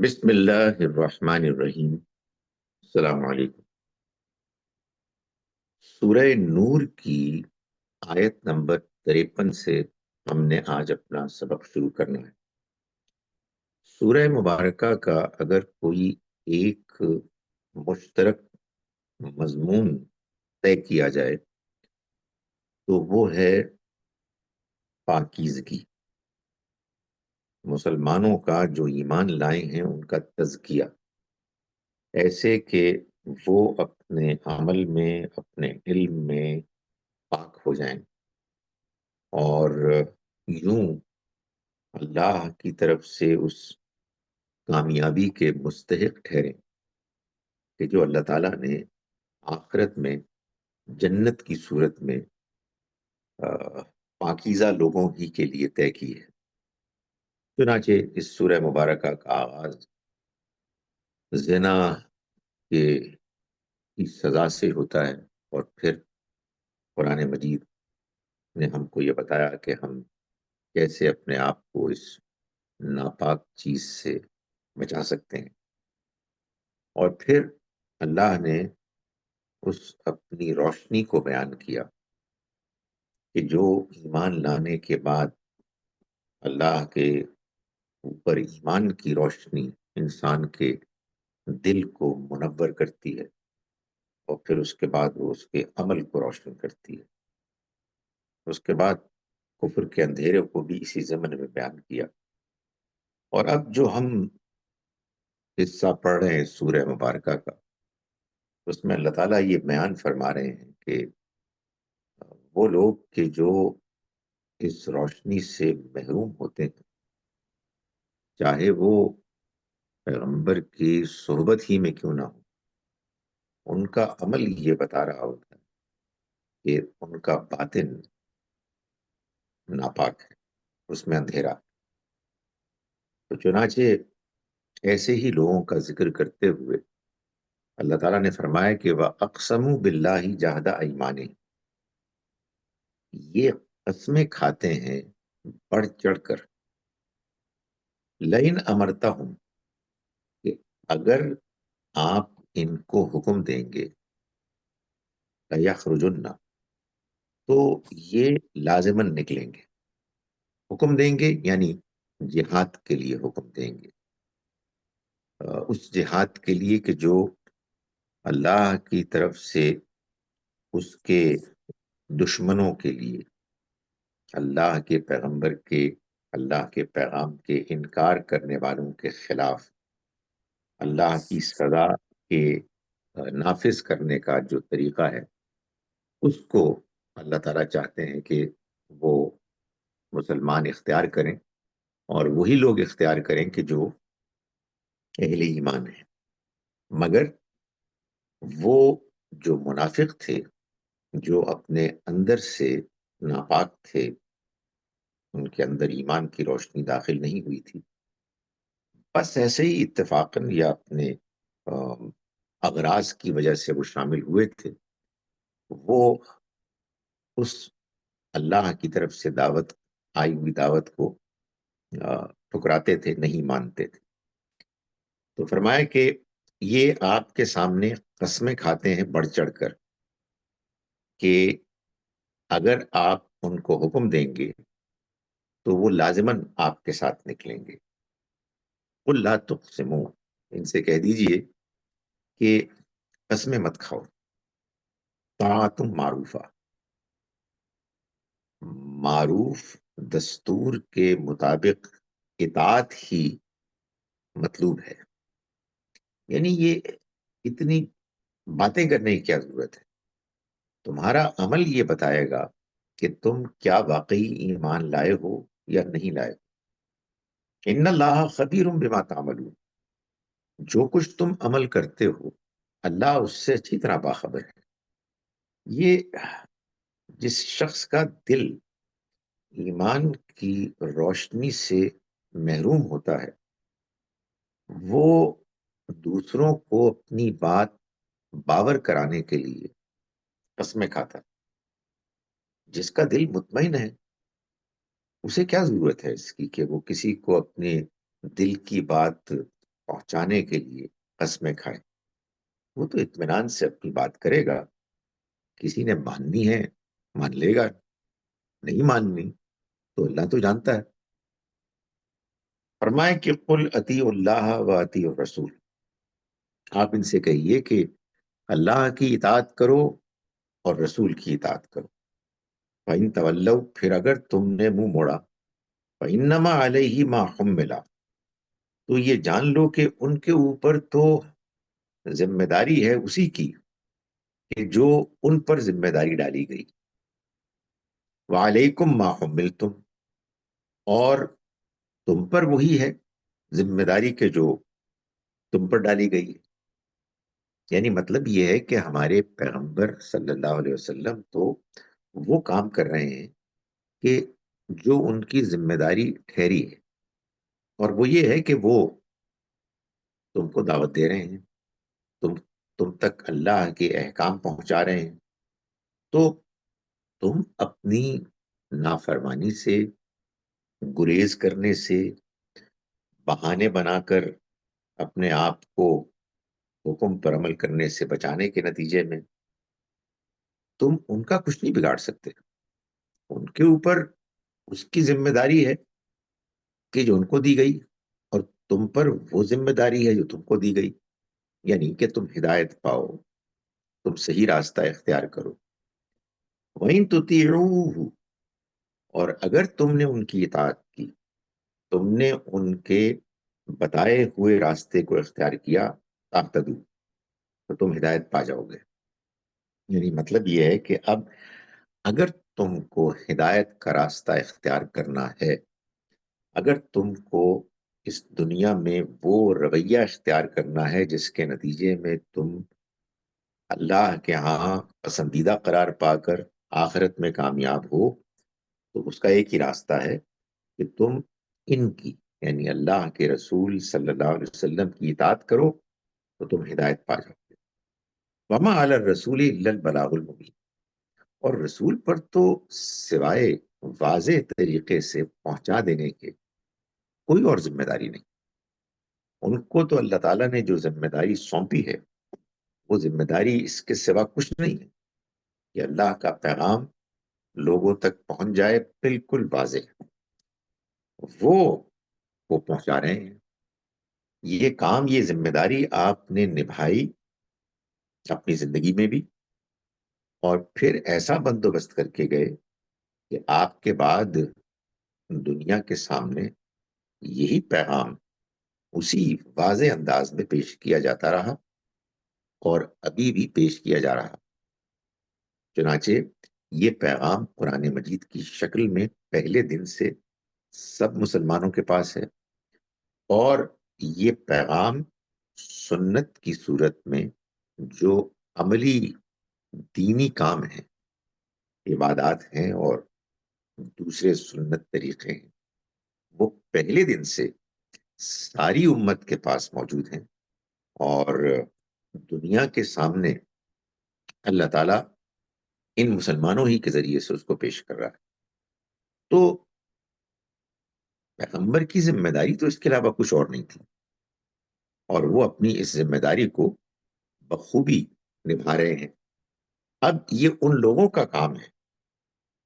بسم اللہ الرحمن الرحیم۔ السلام علیکم۔ سورہ نور کی آیت نمبر 53 سے ہم نے آج اپنا سبق شروع کرنا ہے۔ سورہ مبارکہ کا اگر کوئی ایک مشترک مضمون طے کیا جائے تو وہ ہے پاکیزگی، مسلمانوں کا جو ایمان لائے ہیں ان کا تزکیہ، ایسے کہ وہ اپنے عمل میں، اپنے علم میں پاک ہو جائیں اور یوں اللہ کی طرف سے اس کامیابی کے مستحق ٹھہریں کہ جو اللہ تعالیٰ نے آخرت میں جنت کی صورت میں پاکیزہ لوگوں ہی کے لیے طے کی ہے۔ چنانچہ اس سورہ مبارکہ کا آغاز زنا کے کی سزا سے ہوتا ہے، اور پھر قرآن مجید نے ہم کو یہ بتایا کہ ہم کیسے اپنے آپ کو اس ناپاک چیز سے بچا سکتے ہیں، اور پھر اللہ نے اس اپنی روشنی کو بیان کیا کہ جو ایمان لانے کے بعد اللہ کے اوپر ایمان کی روشنی انسان کے دل کو منور کرتی ہے، اور پھر اس کے بعد وہ اس کے عمل کو روشن کرتی ہے۔ اس کے بعد کفر کے اندھیرے کو بھی اسی ضمن میں بیان کیا۔ اور اب جو ہم حصہ پڑھ رہے ہیں سورہ مبارکہ کا، اس میں اللہ تعالیٰ یہ بیان فرما رہے ہیں کہ وہ لوگ کہ جو اس روشنی سے محروم ہوتے ہیں، چاہے وہ پیغمبر کی صحبت ہی میں کیوں نہ ہو، ان کا عمل یہ بتا رہا ہوتا ہے کہ ان کا باطن ناپاک ہے، اس میں اندھیرا۔ تو چنانچہ ایسے ہی لوگوں کا ذکر کرتے ہوئے اللہ تعالیٰ نے فرمایا کہ وَأَقْسَمُوا بِاللَّهِ جَهْدَ أَيْمَانِهِمْ، یہ قسمیں کھاتے ہیں بڑھ چڑھ کر، لَئِنْ أَمَرْتَهُمْ، کہ اگر آپ ان کو حکم دیں گے، لَيَخْرُجُنَّ، تو یہ لازماً نکلیں گے۔ حکم دیں گے یعنی جہاد کے لیے حکم دیں گے، اس جہاد کے لیے کہ جو اللہ کی طرف سے اس کے دشمنوں کے لیے، اللہ کے پیغمبر کے، اللہ کے پیغام کے انکار کرنے والوں کے خلاف اللہ کی سزا کے نافذ کرنے کا جو طریقہ ہے، اس کو اللہ تعالیٰ چاہتے ہیں کہ وہ مسلمان اختیار کریں، اور وہی لوگ اختیار کریں کہ جو اہل ایمان ہیں۔ مگر وہ جو منافق تھے، جو اپنے اندر سے ناپاک تھے، ان کے اندر ایمان کی روشنی داخل نہیں ہوئی تھی، بس ایسے ہی اتفاقاً یا اپنے اغراض کی وجہ سے وہ شامل ہوئے تھے، وہ اس اللہ کی طرف سے دعوت آئی ہوئی دعوت کو ٹھکراتے تھے، نہیں مانتے تھے۔ تو فرمایا کہ یہ آپ کے سامنے قسمیں کھاتے ہیں بڑھ چڑھ کر کہ اگر آپ ان کو حکم دیں گے تو وہ لازماً آپ کے ساتھ نکلیں گے۔ قُل لَا تُقْسِمُوا، ان سے کہہ دیجئے کہ قسمیں مت کھاؤ، طاعۃ معروفہ، معروف دستور کے مطابق اطاعت ہی مطلوب ہے۔ یعنی یہ اتنی باتیں کرنے کی کیا ضرورت ہے، تمہارا عمل یہ بتائے گا کہ تم کیا واقعی ایمان لائے ہو یا نہیں لائے۔ ان اللہ خبیر بما تعملون، جو کچھ تم عمل کرتے ہو اللہ اس سے اچھی طرح باخبر ہے۔ یہ جس شخص کا دل ایمان کی روشنی سے محروم ہوتا ہے، وہ دوسروں کو اپنی بات باور کرانے کے لیے قسمیں کھاتا ہے۔ جس کا دل مطمئن ہے اسے کیا ضرورت ہے اس کی کہ وہ کسی کو اپنے دل کی بات پہنچانے کے لیے قسمیں کھائے، وہ تو اطمینان سے اپنی بات کرے گا. کسی نے ماننی ہے مان لے گا، نہیں ماننی تو اللہ تو جانتا ہے. فرمائے کہ قل اطیعوا اللہ و اطیعوا الرسول، آپ ان سے کہیے کہ اللہ کی اطاعت کرو اور رسول کی اطاعت کرو. فَإِن تَوَلَّوْا، پھر اگر تم نے منہ موڑا، فَإِنَّمَا عَلَيْهِ مَا حُمِّلَ، تو یہ جان لو کہ ان کے اوپر تو ذمہ داری ہے اسی کی کہ جو ان پر ذمہ داری ڈالی گئی. وَعَلَيْكُمْ مَا حُمِّلْتُمْ، اور تم پر وہی ہے ذمہ داری کے جو تم پر ڈالی گئی ہے. یعنی مطلب یہ ہے کہ ہمارے پیغمبر صلی اللہ علیہ وسلم تو وہ کام کر رہے ہیں کہ جو ان کی ذمہ داری ٹھہری ہے، اور وہ یہ ہے کہ وہ تم کو دعوت دے رہے ہیں، تم تم تک اللہ کے احکام پہنچا رہے ہیں. تو تم اپنی نافرمانی سے، گریز کرنے سے، بہانے بنا کر اپنے آپ کو حکم پر عمل کرنے سے بچانے کے نتیجے میں تم ان کا کچھ نہیں بگاڑ سکتے. ان کے اوپر اس کی ذمہ داری ہے کہ جو ان کو دی گئی، اور تم پر وہ ذمہ داری ہے جو تم کو دی گئی، یعنی کہ تم ہدایت پاؤ، تم صحیح راستہ اختیار کرو. وَإِن تُطِيعُوهُ، اور اگر تم نے ان کی اطاعت کی، تم نے ان کے بتائے ہوئے راستے کو اختیار کیا، تہتدوا، تو تم ہدایت پا جاؤ گے. یعنی مطلب یہ ہے کہ اب اگر تم کو ہدایت کا راستہ اختیار کرنا ہے، اگر تم کو اس دنیا میں وہ رویہ اختیار کرنا ہے جس کے نتیجے میں تم اللہ کے ہاں پسندیدہ قرار پا کر آخرت میں کامیاب ہو، تو اس کا ایک ہی راستہ ہے کہ تم ان کی، یعنی اللہ کے رسول صلی اللہ علیہ وسلم کی اطاعت کرو تو تم ہدایت پا جاؤ گے. وما علی الرسول الا البلاغ المبین، اور رسول پر تو سوائے واضح طریقے سے پہنچا دینے کے کوئی اور ذمہ داری نہیں. ان کو تو اللہ تعالیٰ نے جو ذمہ داری سونپی ہے، وہ ذمہ داری اس کے سوا کچھ نہیں ہے کہ اللہ کا پیغام لوگوں تک پہنچ جائے بالکل واضح. وہ وہ پہنچا رہے ہیں. یہ کام، یہ ذمہ داری آپ نے نبھائی اپنی زندگی میں بھی، اور پھر ایسا بندوبست کر کے گئے کہ آپ کے بعد دنیا کے سامنے یہی پیغام اسی واضح انداز میں پیش کیا جاتا رہا، اور ابھی بھی پیش کیا جا رہا. چنانچہ یہ پیغام قرآن مجید کی شکل میں پہلے دن سے سب مسلمانوں کے پاس ہے، اور یہ پیغام سنت کی صورت میں جو عملی دینی کام ہیں، عبادات ہیں اور دوسرے سنت طریقے ہیں، وہ پہلے دن سے ساری امت کے پاس موجود ہیں، اور دنیا کے سامنے اللہ تعالیٰ ان مسلمانوں ہی کے ذریعے سے اس کو پیش کر رہا ہے. تو پیغمبر کی ذمہ داری تو اس کے علاوہ کچھ اور نہیں تھی، اور وہ اپنی اس ذمہ داری کو بخوبی نبھا رہے ہیں. اب یہ ان لوگوں کا کام ہے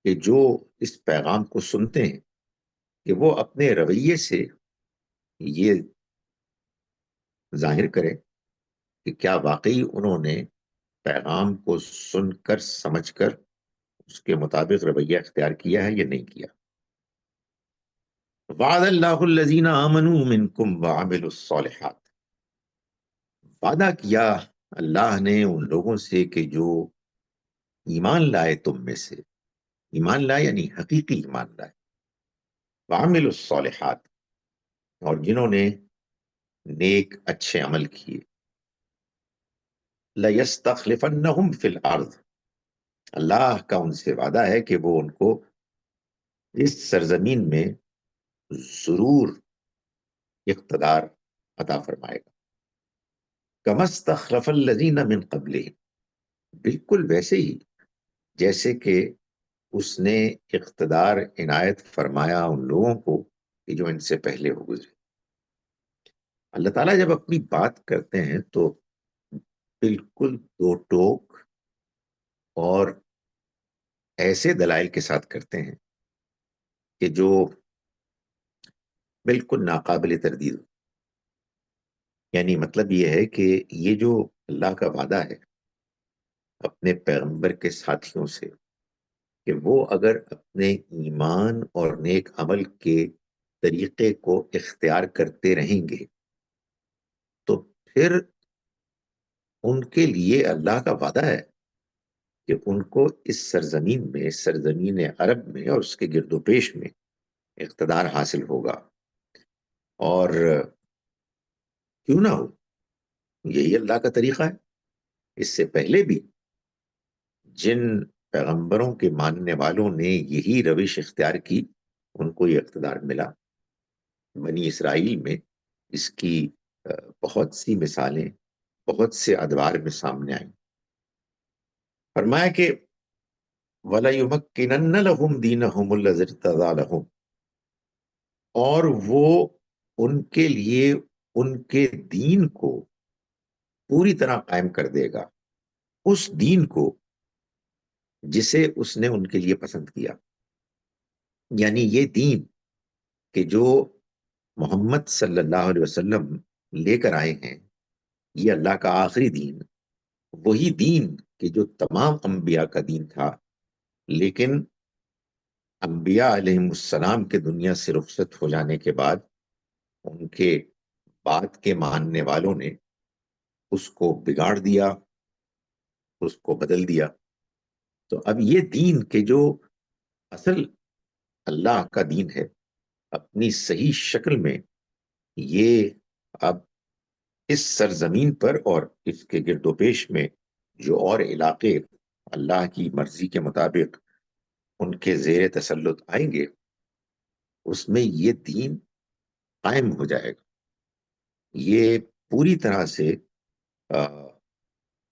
کہ جو اس پیغام کو سنتے ہیں کہ وہ اپنے رویے سے یہ ظاہر کریں کہ کیا واقعی انہوں نے پیغام کو سن کر، سمجھ کر اس کے مطابق رویہ اختیار کیا ہے یا نہیں کیا. وعد اللہ الذین آمنوا منکم وعملوا الصالحات، وعدہ کیا اللہ نے ان لوگوں سے کہ جو ایمان لائے تم میں سے. ایمان لائے یعنی حقیقی ایمان لائے. وعملوا الصالحات، اور جنہوں نے نیک اچھے عمل کیے. لَيَسْتَخْلِفَنَّهُمْ فِي الْأَرْضِ، اللہ کا ان سے وعدہ ہے کہ وہ ان کو اس سرزمین میں ضرور اقتدار عطا فرمائے گا. كَمَا اسْتَخْلَفَ الَّذِينَ مِنْ قَبْلِهِمْ، بالکل ویسے ہی جیسے کہ اس نے اقتدار عنایت فرمایا ان لوگوں کو کہ جو ان سے پہلے ہو گزرے. اللہ تعالیٰ جب اپنی بات کرتے ہیں تو بالکل دو ٹوک اور ایسے دلائل کے ساتھ کرتے ہیں کہ جو بالکل ناقابل تردید. یعنی مطلب یہ ہے کہ یہ جو اللہ کا وعدہ ہے اپنے پیغمبر کے ساتھیوں سے کہ وہ اگر اپنے ایمان اور نیک عمل کے طریقے کو اختیار کرتے رہیں گے تو پھر ان کے لیے اللہ کا وعدہ ہے کہ ان کو اس سرزمین میں، سرزمین عرب میں اور اس کے گرد و پیش میں اقتدار حاصل ہوگا. اور کیوں نہ ہو، یہی اللہ کا طریقہ ہے. اس سے پہلے بھی جن پیغمبروں کے ماننے والوں نے یہی روش اختیار کی ان کو یہ اقتدار ملا. بنی اسرائیل میں اس کی بہت سی مثالیں بہت سے ادوار میں سامنے آئیں. فرمایا کہ وَلَيُمَكِّنَنَّ لَهُمْ دِينَهُمُ الَّذِي ارْتَضَىٰ لَهُمْ، اور وہ ان کے لیے ان کے دین کو پوری طرح قائم کر دے گا، اس دین کو جسے اس نے ان کے لیے پسند کیا. یعنی یہ دین کہ جو محمد صلی اللہ علیہ وسلم لے کر آئے ہیں، یہ اللہ کا آخری دین، وہی دین کہ جو تمام انبیاء کا دین تھا. لیکن انبیاء علیہ السلام کے دنیا سے رخصت ہو جانے کے بعد ان کے بعد کے ماننے والوں نے اس کو بگاڑ دیا، اس کو بدل دیا. تو اب یہ دین کہ جو اصل اللہ کا دین ہے اپنی صحیح شکل میں، یہ اب اس سرزمین پر اور اس کے گرد و پیش میں جو اور علاقے اللہ کی مرضی کے مطابق ان کے زیر تسلط آئیں گے، اس میں یہ دین قائم ہو جائے گا. یہ پوری طرح سے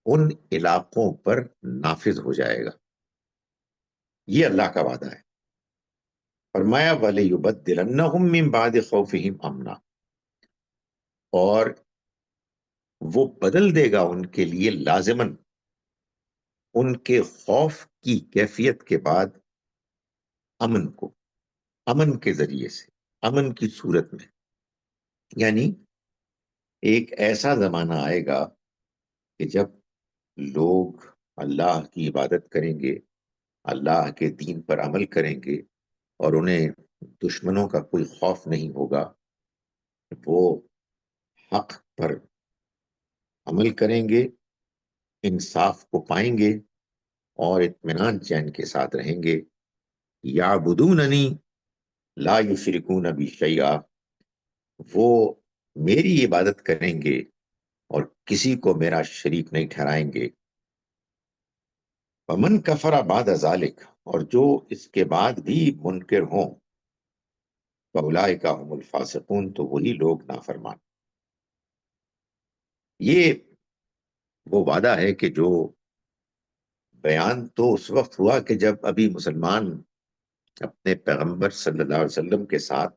ان علاقوں پر نافذ ہو جائے گا. یہ اللہ کا وعدہ ہے. فرمایا وَلَيُبَدِّلَنَّهُم مِّن بَعْدِ خَوْفِهِمْ أَمْنًا، اور وہ بدل دے گا ان کے لیے لازماً ان کے خوف کی کیفیت کے بعد امن کو، امن کے ذریعے سے، امن کی صورت میں. یعنی ایک ایسا زمانہ آئے گا کہ جب لوگ اللہ کی عبادت کریں گے، اللہ کے دین پر عمل کریں گے اور انہیں دشمنوں کا کوئی خوف نہیں ہوگا. وہ حق پر عمل کریں گے، انصاف کو پائیں گے اور اطمینان چین کے ساتھ رہیں گے. یعبدوننی لا یشرکون بی شیئا، وہ میری عبادت کریں گے اور کسی کو میرا شریک نہیں ٹھہرائیں گے. ومن کفر بعد ذالک، اور جو اس کے بعد بھی منکر ہوں، فاولئک هم الفاسقون، تو وہی لوگ نافرمان. یہ وہ وعدہ ہے کہ جو بیان تو اس وقت ہوا کہ جب ابھی مسلمان اپنے پیغمبر صلی اللہ علیہ وسلم کے ساتھ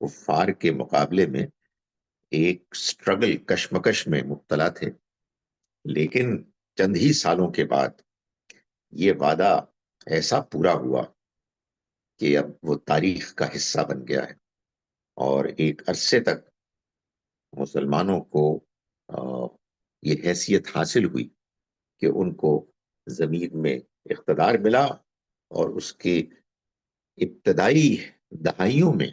کفار کے مقابلے میں ایک سٹرگل، کشمکش میں مبتلا تھے. لیکن چند ہی سالوں کے بعد یہ وعدہ ایسا پورا ہوا کہ اب وہ تاریخ کا حصہ بن گیا ہے، اور ایک عرصے تک مسلمانوں کو یہ حیثیت حاصل ہوئی کہ ان کو زمین میں اقتدار ملا. اور اس کی ابتدائی دہائیوں میں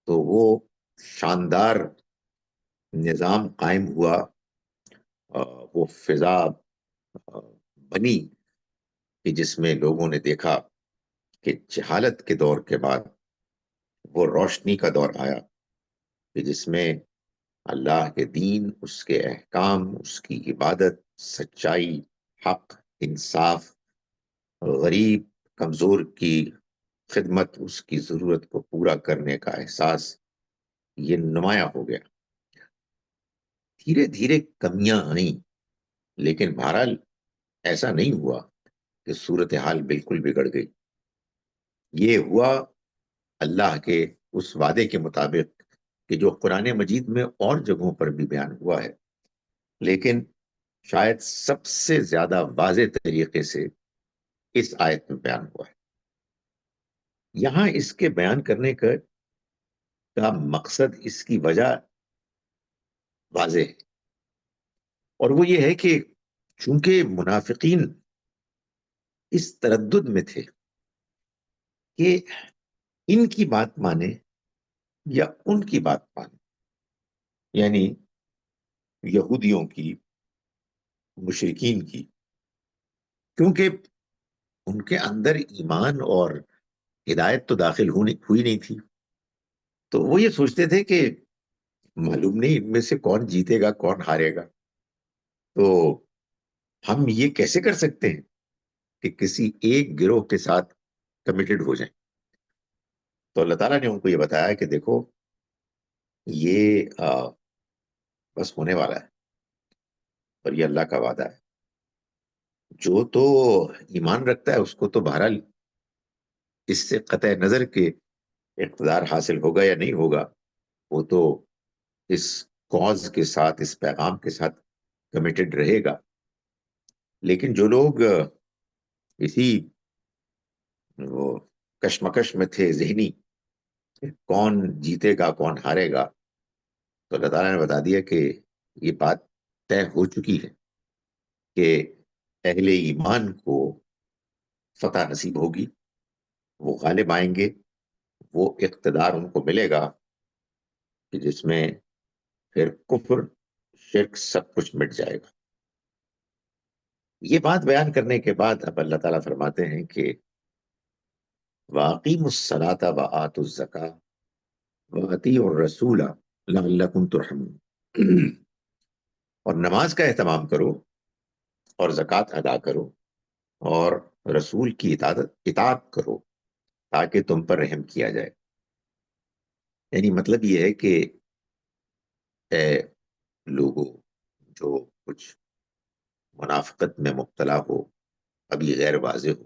تو وہ شاندار نظام قائم ہوا، وہ فضا بنی کہ جس میں لوگوں نے دیکھا کہ جہالت کے دور کے بعد وہ روشنی کا دور آیا کہ جس میں اللہ کے دین، اس کے احکام، اس کی عبادت، سچائی، حق، انصاف، غریب کمزور کی خدمت، اس کی ضرورت کو پورا کرنے کا احساس یہ نمایاں ہو گیا. دھیرے دھیرے کمیاں آئیں، لیکن بہرحال ایسا نہیں ہوا کہ صورتحال بالکل بگڑ گئی. یہ ہوا اللہ کے اس وعدے کے مطابق کہ جو قرآن مجید میں اور جگہوں پر بھی بیان ہوا ہے، لیکن شاید سب سے زیادہ واضح طریقے سے اس آیت میں بیان ہوا ہے۔ یہاں اس کے بیان کرنے کا مقصد، اس کی وجہ واضح ہے، اور وہ یہ ہے کہ چونکہ منافقین اس تردد میں تھے کہ ان کی بات مانے یا ان کی بات مانے، یعنی یہودیوں کی، مشرکین کی، کیونکہ ان کے اندر ایمان اور ہدایت تو داخل ہوئی نہیں تھی، تو وہ یہ سوچتے تھے کہ معلوم نہیں ان میں سے کون جیتے گا کون ہارے گا، تو ہم یہ کیسے کر سکتے ہیں کہ کسی ایک گروہ کے ساتھ کمیٹڈ ہو جائیں۔ تو اللہ تعالیٰ نے ان کو یہ بتایا کہ دیکھو یہ بس ہونے والا ہے، اور یہ اللہ کا وعدہ ہے، جو تو ایمان رکھتا ہے اس کو تو بہرحال اس سے قطع نظر کے اقتدار حاصل ہوگا یا نہیں ہوگا، وہ تو اس کاز کے ساتھ، اس پیغام کے ساتھ کمیٹڈ رہے گا۔ لیکن جو لوگ اسی وہ کشمکش میں تھے ذہنی، کون جیتے گا کون ہارے گا، تو اللہ تعالیٰ نے بتا دیا کہ یہ بات طے ہو چکی ہے کہ اہل ایمان کو فتح نصیب ہوگی، وہ غالب آئیں گے، وہ اقتدار ان کو ملے گا کہ جس میں پھر کفر، شرک سب کچھ مٹ جائے گا۔ یہ بات بیان کرنے کے بعد اب اللہ تعالیٰ فرماتے ہیں کہ وَأَقِيمُوا الصَّلَاةَ وَآتُوا الزَّكَاةَ وَأَطِيعُوا الرَّسُولَ لَعَلَّكُمْ تُرْحَمُونَ، اور نماز کا اہتمام کرو اور زکوٰۃ ادا کرو اور رسول کی اطاعت کرو تاکہ تم پر رحم کیا جائے۔ یعنی مطلب یہ ہے کہ اے لوگوں جو کچھ منافقت میں مبتلا ہو، ابھی غیر واضح ہو،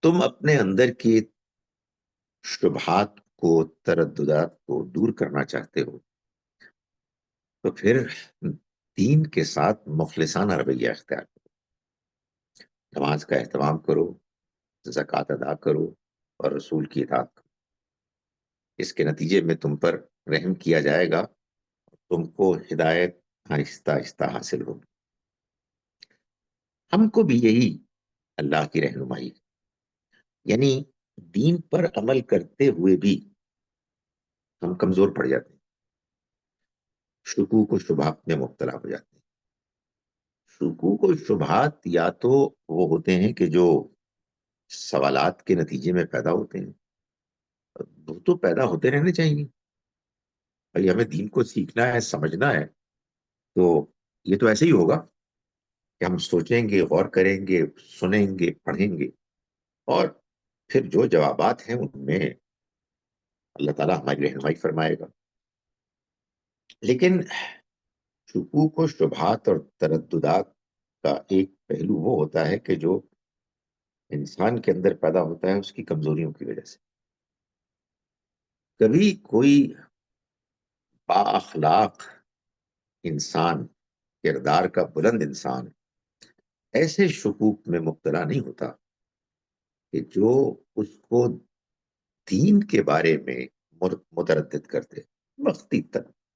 تم اپنے اندر کی شبہات کو، ترددات کو دور کرنا چاہتے ہو، تو پھر دین کے ساتھ مخلصانہ رویہ اختیار کرو، نماز کا اہتمام کرو، زکوٰۃ ادا کرو اور رسول کی اطاعت کرو۔ اس کے نتیجے میں تم پر رحم کیا جائے گا، تم کو ہدایت آہستہ آہستہ حاصل ہوگی۔ ہم کو بھی یہی اللہ کی رہنمائی، یعنی دین پر عمل کرتے ہوئے بھی ہم کمزور پڑ جاتے ہیں، شکوک و شبہات میں مبتلا ہو جاتے ہیں۔ شکوک و شبہات یا تو وہ ہوتے ہیں کہ جو سوالات کے نتیجے میں پیدا ہوتے ہیں، وہ تو پیدا ہوتے رہنے چاہیے، بھائی ہمیں دین کو سیکھنا ہے، سمجھنا ہے، تو یہ تو ایسے ہی ہوگا کہ ہم سوچیں گے، غور کریں گے، سنیں گے، پڑھیں گے، اور پھر جو جوابات ہیں ان میں اللہ تعالیٰ ہماری رہنمائی فرمائے گا۔ لیکن شکوک و شبہات اور ترددات کا ایک پہلو وہ ہوتا ہے کہ جو انسان کے اندر پیدا ہوتا ہے اس کی کمزوریوں کی وجہ سے۔ کبھی کوئی با اخلاق انسان، کردار کا بلند انسان ایسے شکوک میں مبتلا نہیں ہوتا کہ جو اس کو دین کے بارے میں متردد کرتے۔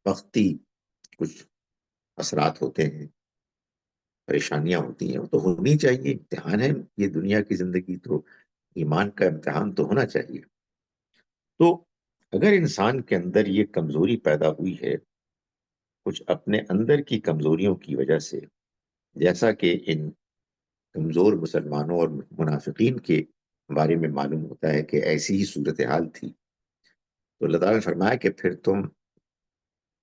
وقتی کچھ اثرات ہوتے ہیں، پریشانیاں ہوتی ہیں، وہ تو ہونی چاہیے، امتحان ہے یہ دنیا کی زندگی، تو ایمان کا امتحان تو ہونا چاہیے۔ تو اگر انسان کے اندر یہ کمزوری پیدا ہوئی ہے کچھ اپنے اندر کی کمزوریوں کی وجہ سے، جیسا کہ ان کمزور مسلمانوں اور منافقین کے بارے میں معلوم ہوتا ہے کہ ایسی ہی صورتحال تھی، تو اللہ تعالیٰ نے فرمایا کہ پھر تم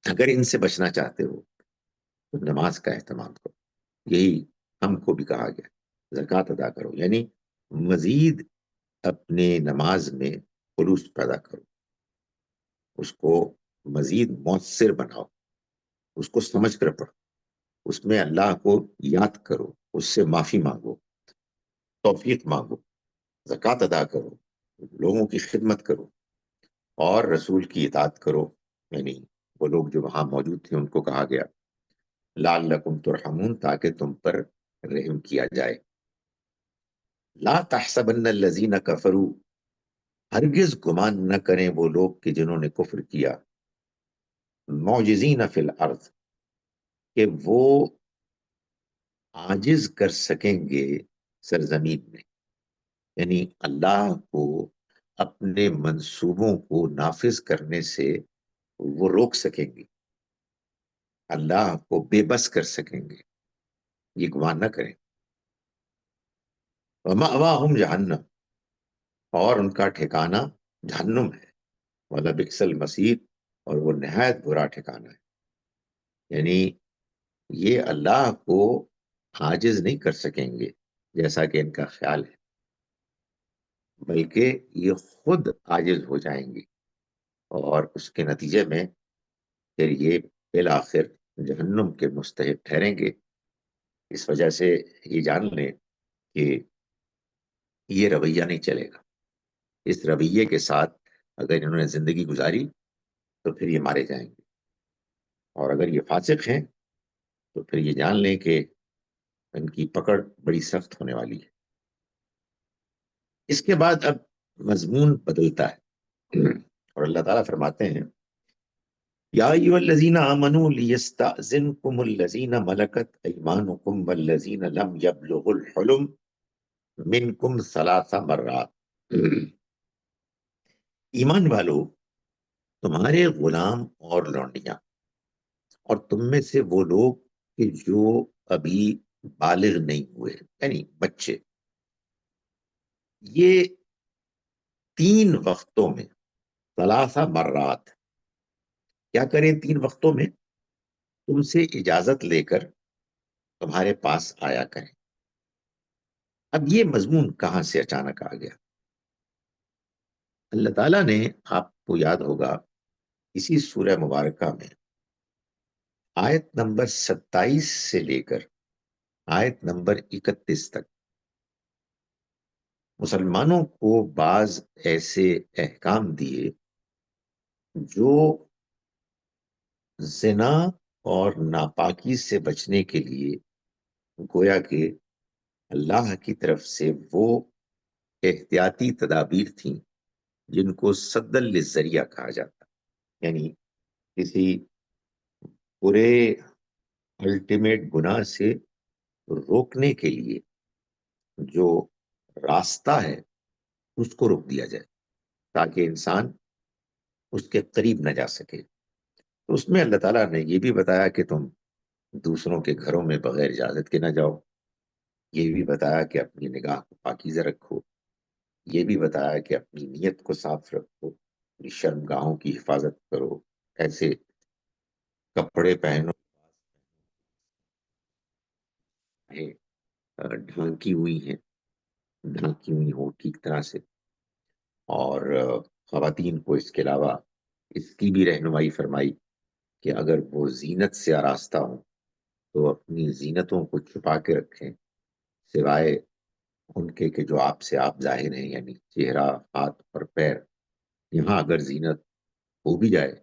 اگر ان سے بچنا چاہتے ہو تو نماز کا اہتمام کرو، یہی ہم کو بھی کہا گیا، زکوٰۃ ادا کرو، یعنی مزید اپنے نماز میں خلوص پیدا کرو، اس کو مزید مؤثر بناؤ، اس کو سمجھ کر پڑھو، اس میں اللہ کو یاد کرو، اس سے معافی مانگو، توفیق مانگو، زکوٰۃ ادا کرو، لوگوں کی خدمت کرو، اور رسول کی اطاعت کرو، یعنی وہ لوگ جو وہاں موجود تھے ان کو کہا گیا لعلکم ترحمون، تاکہ تم پر رحم کیا جائے۔ لا تحسبن الذین کفروا، ہرگز گمان نہ کریں وہ لوگ کہ جنہوں نے کفر کیا، معجزین فی الارض، کہ وہ عاجز کر سکیں گے سرزمین میں، یعنی اللہ کو اپنے منصوبوں کو نافذ کرنے سے وہ روک سکیں گے، اللہ کو بے بس کر سکیں گے، یہ گمان نہ کریں۔ وَمَأْوَاهُمْ جہنم، اور ان کا ٹھکانہ جہنم ہے، وَلَبِئْسَ الْمَصِيرُ، اور وہ نہایت برا ٹھکانہ ہے، یعنی یہ اللہ کو عاجز نہیں کر سکیں گے جیسا کہ ان کا خیال ہے، بلکہ یہ خود عاجز ہو جائیں گے، اور اس کے نتیجے میں پھر یہ بالآخر جہنم کے مستحق ٹھہریں گے۔ اس وجہ سے یہ جان لیں کہ یہ رویہ نہیں چلے گا، اس رویے کے ساتھ اگر انہوں نے زندگی گزاری تو پھر یہ مارے جائیں گے، اور اگر یہ فاسق ہیں تو پھر یہ جان لیں کہ ان کی پکڑ بڑی سخت ہونے والی ہے۔ اس کے بعد اب مضمون بدلتا ہے، اور اللہ تعالیٰ فرماتے ہیں یا ایھا الذین آمنوا لیستأذنکم الذین ملکت ایمانکم والذین لم یبلغوا الحلم منکم ثلاث مرات، ایمان والو، تمہارے غلام اور لونڈیاں، اور تم میں سے وہ لوگ کہ جو ابھی بالغ نہیں ہوئے، یعنی بچے، یہ 3 وقتوں میں، ثلاث مرات، کیا کریں 3 وقتوں میں؟ تم سے اجازت لے کر تمہارے پاس آیا کریں۔ اب یہ مضمون کہاں سے اچانک آ گیا؟ اللہ تعالیٰ نے، آپ کو یاد ہوگا، اسی سورہ مبارکہ میں آیت نمبر 27 سے لے کر آیت نمبر 31 تک مسلمانوں کو بعض ایسے احکام دیے جو زنا اور ناپاکی سے بچنے کے لیے گویا کہ اللہ کی طرف سے وہ احتیاطی تدابیر تھیں جن کو سد للذریعہ کہا جاتا، یعنی کسی برے الٹیمیٹ گناہ سے روکنے کے لیے جو راستہ ہے اس کو روک دیا جائے تاکہ انسان اس کے قریب نہ جا سکے۔ تو اس میں اللہ تعالیٰ نے یہ بھی بتایا کہ تم دوسروں کے گھروں میں بغیر اجازت کے نہ جاؤ، یہ بھی بتایا کہ اپنی نگاہ کو پاکیزہ رکھو، یہ بھی بتایا کہ اپنی نیت کو صاف رکھو، اپنی شرمگاہوں کی حفاظت کرو، ایسے کپڑے پہنو ڈھانکی ہوئی ہیں، ڈھانکی ہوئی ہو ٹھیک طرح سے، اور خواتین کو اس کے علاوہ اس کی بھی رہنمائی فرمائی کہ اگر وہ زینت سے آراستہ ہوں تو اپنی زینتوں کو چھپا کے رکھیں، سوائے ان کے کہ جو آپ سے آپ ظاہر ہیں، یعنی چہرہ، ہاتھ اور پیر، یہاں اگر زینت ہو بھی جائے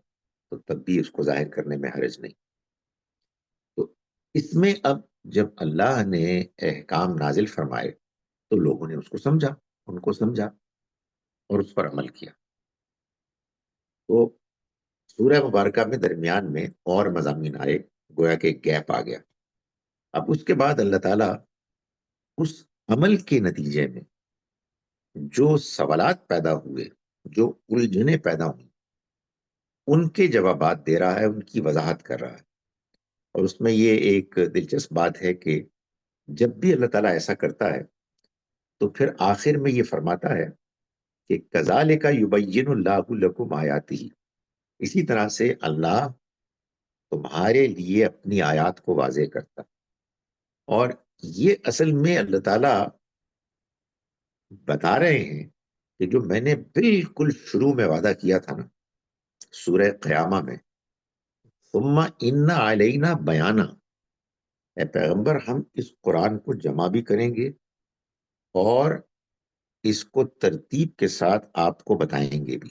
تو تب بھی اس کو ظاہر کرنے میں حرج نہیں۔ تو اس میں اب جب اللہ نے احکام نازل فرمائے تو لوگوں نے اس کو سمجھا، ان کو سمجھا اور اس پر عمل کیا۔ تو سورہ مبارکہ میں درمیان میں اور مضامین آئے، گویا کہ ایک گیپ آ گیا۔ اب اس کے بعد اللہ تعالیٰ اس عمل کے نتیجے میں جو سوالات پیدا ہوئے، جو الجھنیں پیدا ہوئی، ان کے جوابات دے رہا ہے، ان کی وضاحت کر رہا ہے۔ اور اس میں یہ ایک دلچسپ بات ہے کہ جب بھی اللہ تعالیٰ ایسا کرتا ہے تو پھر آخر میں یہ فرماتا ہے کہ کذالک یبین اللہ لکم آیاتہ، اسی طرح سے اللہ تمہارے لیے اپنی آیات کو واضح کرتا۔ اور یہ اصل میں اللہ تعالیٰ بتا رہے ہیں کہ جو میں نے بالکل شروع میں وعدہ کیا تھا نا سورہ قیامہ میں، ثم ان علینا بیانہ، اے پیغمبر ہم اس قرآن کو جمع بھی کریں گے اور اس کو ترتیب کے ساتھ آپ کو بتائیں گے بھی۔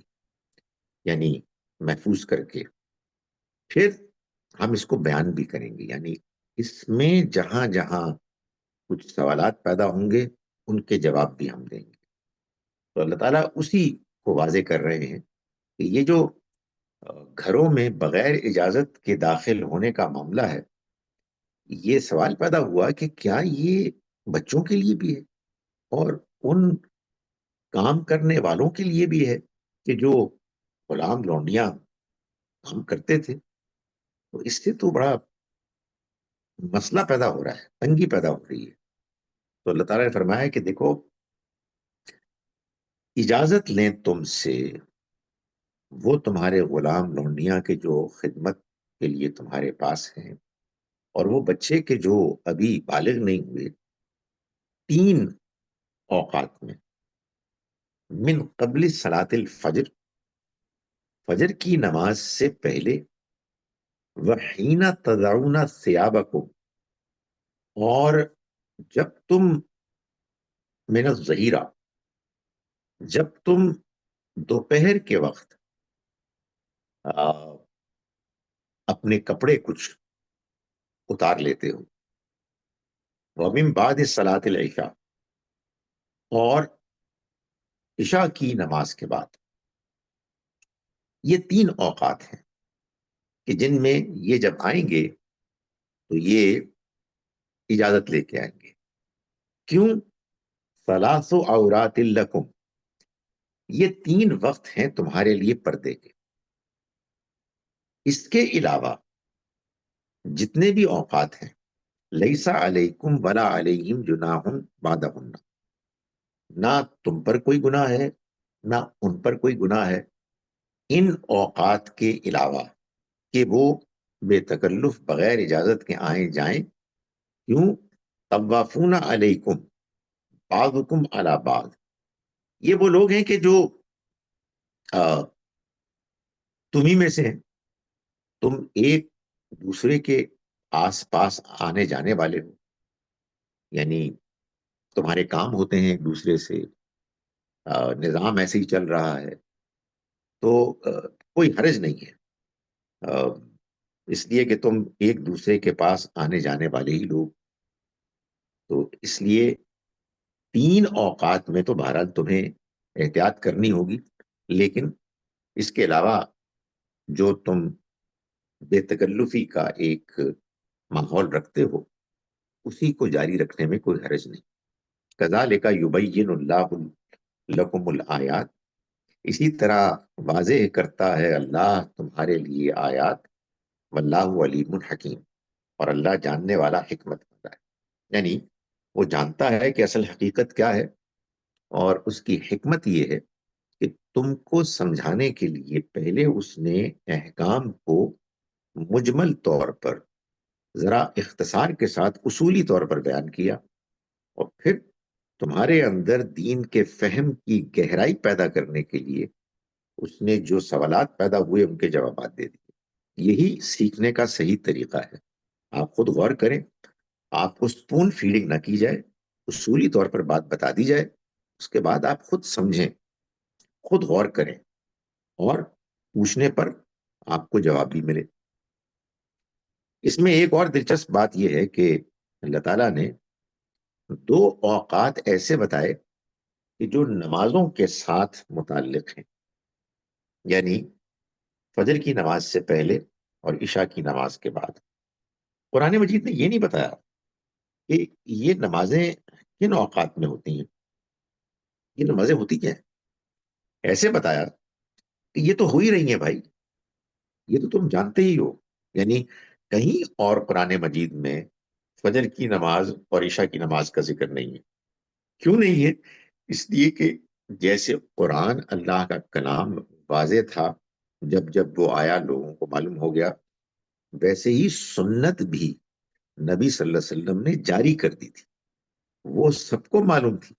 یعنی محفوظ کر کے پھر ہم اس کو بیان بھی کریں گے. یعنی اس میں جہاں جہاں کچھ سوالات پیدا ہوں گے ان کے جواب بھی ہم دیں گے. تو اللہ تعالیٰ اسی کو واضح کر رہے ہیں کہ یہ جو گھروں میں بغیر اجازت کے داخل ہونے کا معاملہ ہے، یہ سوال پیدا ہوا کہ کیا یہ بچوں کے لیے بھی ہے اور ان کام کرنے والوں کے لیے بھی ہے کہ جو غلام لونڈیاں کام کرتے تھے. تو اس سے تو بڑا مسئلہ پیدا ہو رہا ہے، تنگی پیدا ہو رہی ہے. تو اللہ تعالیٰ نے فرمایا کہ دیکھو، اجازت لیں تم سے وہ تمہارے غلام لونڈیاں کے جو خدمت کے لیے تمہارے پاس ہیں، اور وہ بچے کے جو ابھی بالغ نہیں ہوئے، 3 اوقات میں: من قبل صلاۃ الفجر، فجر کی نماز سے پہلے، وحین تضعون ثیابکم، اور جب تم من الظہیرہ، جب تم دوپہر کے وقت آ، اپنے کپڑے کچھ اتار لیتے ہو، ومن بعد صلاۃ العشاء، اور عشاء کی نماز کے بعد. یہ 3 اوقات ہیں کہ جن میں یہ جب آئیں گے تو یہ اجازت لے کے آئیں گے. کیوں؟ ثلاث عورات لکم، یہ 3 وقت ہیں تمہارے لیے پردے کے. اس کے علاوہ جتنے بھی اوقات ہیں، لیسا علیکم ولا علیہم جناح بعدہن، نہ تم پر کوئی گناہ ہے نہ ان پر کوئی گناہ ہے ان اوقات کے علاوہ کہ وہ بے تکلف بغیر اجازت کے آئیں جائیں. کیوں؟ طوافون علیکم بعضکم علی بعض، یہ وہ لوگ ہیں کہ جو تمہیں میں سے ہیں، تم ایک دوسرے کے آس پاس آنے جانے والے ہو، یعنی تمہارے کام ہوتے ہیں ایک دوسرے سے، نظام ایسے ہی چل رہا ہے. تو کوئی حرج نہیں ہے، اس لیے کہ تم ایک دوسرے کے پاس آنے جانے والے ہی لوگ. تو اس لیے 3 اوقات میں تو بہرحال تمہیں احتیاط کرنی ہوگی، لیکن اس کے علاوہ جو تم بے تکلفی کا ایک ماحول رکھتے ہو اسی کو جاری رکھنے میں کوئی حرج نہیں. کذالک یبین اللہ لکم الآیات، اسی طرح واضح کرتا ہے اللہ تمہارے لیے آیات. واللہ علیم حکیم، اور اللہ جاننے والا حکمت والا ہے. یعنی وہ جانتا ہے کہ اصل حقیقت کیا ہے، اور اس کی حکمت یہ ہے کہ تم کو سمجھانے کے لیے پہلے اس نے احکام کو مجمل طور پر ذرا اختصار کے ساتھ اصولی طور پر بیان کیا، اور پھر تمہارے اندر دین کے فہم کی گہرائی پیدا کرنے کے لیے اس نے جو سوالات پیدا ہوئے ان کے جوابات دے دیے. یہی سیکھنے کا صحیح طریقہ ہے. آپ خود غور کریں، آپ کو سپون فیڈنگ نہ کی جائے، اصولی طور پر بات بتا دی جائے، اس کے بعد آپ خود سمجھیں، خود غور کریں، اور پوچھنے پر آپ کو جواب بھی ملے. اس میں ایک اور دلچسپ بات یہ ہے کہ اللہ تعالیٰ نے 2 اوقات ایسے بتائے کہ جو نمازوں کے ساتھ متعلق ہیں، یعنی فجر کی نماز سے پہلے اور عشاء کی نماز کے بعد. قرآن مجید نے یہ نہیں بتایا کہ یہ نمازیں کن اوقات میں ہوتی ہیں، یہ نمازیں ہوتی کیا ہیں. ایسے بتایا کہ یہ تو ہو ہی رہی ہیں بھائی، یہ تو تم جانتے ہی ہو. یعنی کہیں اور قرآن مجید میں فجر کی نماز اور عشاء کی نماز کا ذکر نہیں ہے. کیوں نہیں ہے؟ اس لیے کہ جیسے قرآن اللہ کا کلام واضح تھا، جب جب وہ آیا لوگوں کو معلوم ہو گیا، ویسے ہی سنت بھی نبی صلی اللہ علیہ وسلم نے جاری کر دی تھی. وہ سب کو معلوم تھی،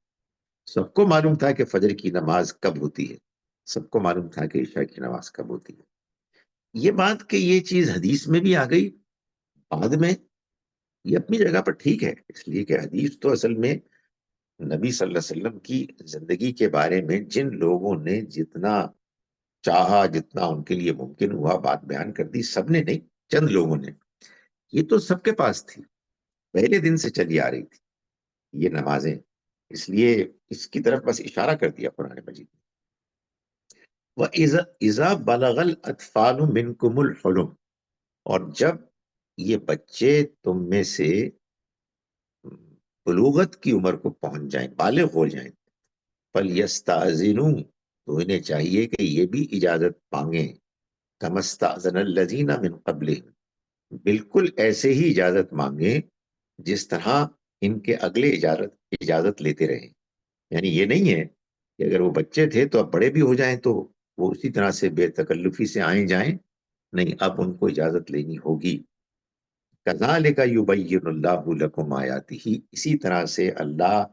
سب کو معلوم تھا کہ فجر کی نماز کب ہوتی ہے، سب کو معلوم تھا کہ عشاء کی نماز کب ہوتی ہے. یہ بات کہ یہ چیز حدیث میں بھی آ گئی بعد میں، یہ اپنی جگہ پر ٹھیک ہے، اس لیے کہ حدیث تو اصل میں نبی صلی اللہ علیہ وسلم کی زندگی کے بارے میں جن لوگوں نے جتنا چاہا جتنا ان کے لیے ممکن ہوا بات بیان کر دی. سب نے نہیں، چند لوگوں نے. یہ تو سب کے پاس تھی، پہلے دن سے چلی آ رہی تھی یہ نمازیں. اس لیے اس کی طرف بس اشارہ کر دیا قرآن مجید نے. وَإِذَا بَلَغَ الْأَطْفَالُ مِنْكُمُ الْحُلُمَ، اور جب یہ بچے تم میں سے بلوغت کی عمر کو پہنچ جائیں، بالغ ہو جائیں، فَلْيَسْتَأْذِنُوا، تو انہیں چاہیے کہ یہ بھی اجازت مانگیں. كَمَا اسْتَأْذَنَ الَّذِينَ مِنْ قَبْلِهِمْ، بالکل ایسے ہی اجازت مانگیں جس طرح ان کے اگلے اجازت لیتے رہے. یعنی یہ نہیں ہے کہ اگر وہ بچے تھے تو اب بڑے بھی ہو جائیں تو وہ اسی طرح سے بے تکلفی سے آئیں جائیں. نہیں، اب ان کو اجازت لینی ہوگی. کذالک یبین اللہ لکم آیاتہ، اسی طرح سے اللہ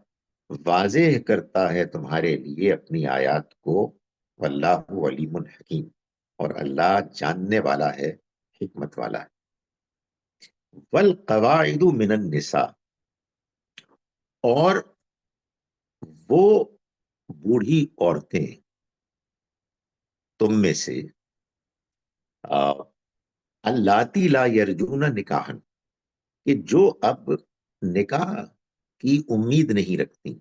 واضح کرتا ہے تمہارے لیے اپنی آیات کو. واللہ علیم حکیم، اور اللہ جاننے والا ہے، حکمت والا ہے. والقواعد من النساء، اور وہ بوڑھی عورتیں تم میں سے اللاتی لا یرجون نکاحا، کہ جو اب نکاح کی امید نہیں رکھتی،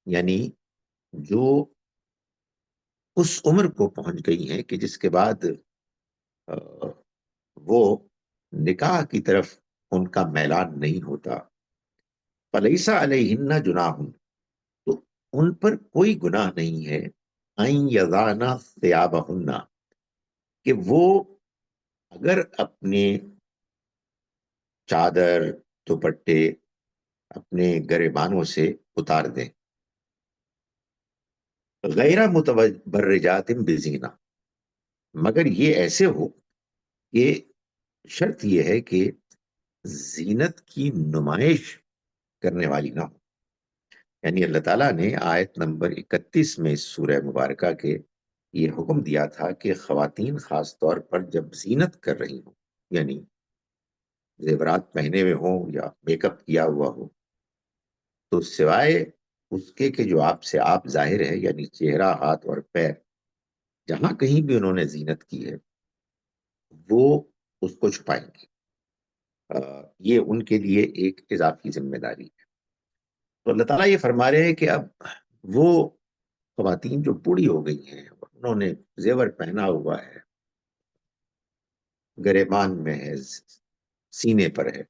یعنی جو اس عمر کو پہنچ گئی ہیں کہ جس کے بعد وہ نکاح کی طرف ان کا میلان نہیں ہوتا. فلیس علیہن جناح، تو ان پر کوئی گناہ نہیں ہے. ان یضعن ثیابہن، کہ وہ اگر اپنے چادر دوپٹے اپنے گریبانوں سے اتار دیں. غیر متبرجات بزینہ، مگر یہ ایسے ہو کہ شرط یہ ہے کہ زینت کی نمائش کرنے والی نہ ہو. یعنی اللہ تعالیٰ نے آیت نمبر 31 میں سورہ مبارکہ کے یہ حکم دیا تھا کہ خواتین خاص طور پر جب زینت کر رہی ہوں، یعنی زیورات پہنے ہوئے ہوں یا میک اپ کیا ہوا ہو، تو سوائے اس کے کہ جو آپ سے آپ ظاہر ہے، یعنی چہرہ، ہاتھ اور پیر، جہاں کہیں بھی انہوں نے زینت کی ہے وہ اس کو چھپائیں گے. یہ ان کے لیے ایک اضافی ذمہ داری ہے. تو اللہ تعالیٰ یہ فرما رہے ہیں کہ اب وہ خواتین جو بوڑھی ہو گئی ہیں، انہوں نے زیور پہنا ہوا ہے، گریبان میں ہے، سینے پر ہے،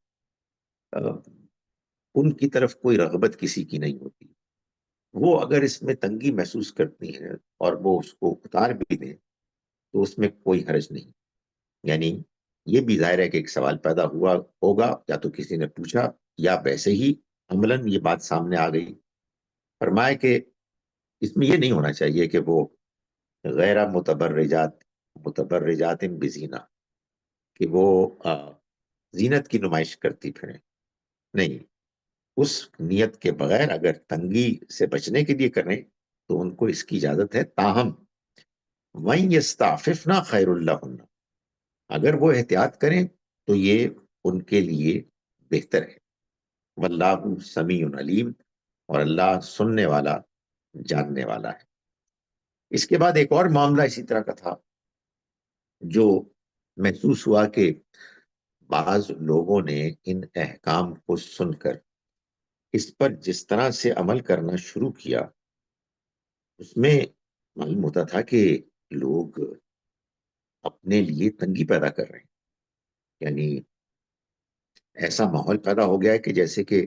ان کی طرف کوئی رغبت کسی کی نہیں ہوتی. وہ اگر اس میں تنگی محسوس کرتی ہیں اور وہ اس کو اتار بھی دیں تو اس میں کوئی حرج نہیں. یعنی یہ بھی ظاہر ہے کہ ایک سوال پیدا ہوا ہوگا، یا تو کسی نے پوچھا یا ویسے ہی عملاً یہ بات سامنے آ گئی. فرمائے کہ اس میں یہ نہیں ہونا چاہیے کہ وہ غیر متبرجات بزینہ، کہ وہ زینت کی نمائش کرتی پھریں. نہیں، اس نیت کے بغیر اگر تنگی سے بچنے کے لیے کریں تو ان کو اس کی اجازت ہے. تاہم وَإِن يَسْتَعْفِفْنَ خَيْرٌ لَهُنَّ، اگر وہ احتیاط کریں تو یہ ان کے لیے بہتر ہے. واللہ سمیع علیم، اور اللہ سننے والا، جاننے والا ہے. اس کے بعد ایک اور معاملہ اسی طرح کا تھا جو محسوس ہوا کہ بعض لوگوں نے ان احکام کو سن کر اس پر جس طرح سے عمل کرنا شروع کیا، اس میں معلوم ہوتا تھا کہ لوگ اپنے لیے تنگی پیدا کر رہے ہیں. یعنی ایسا ماحول پیدا ہو گیا ہے کہ جیسے کہ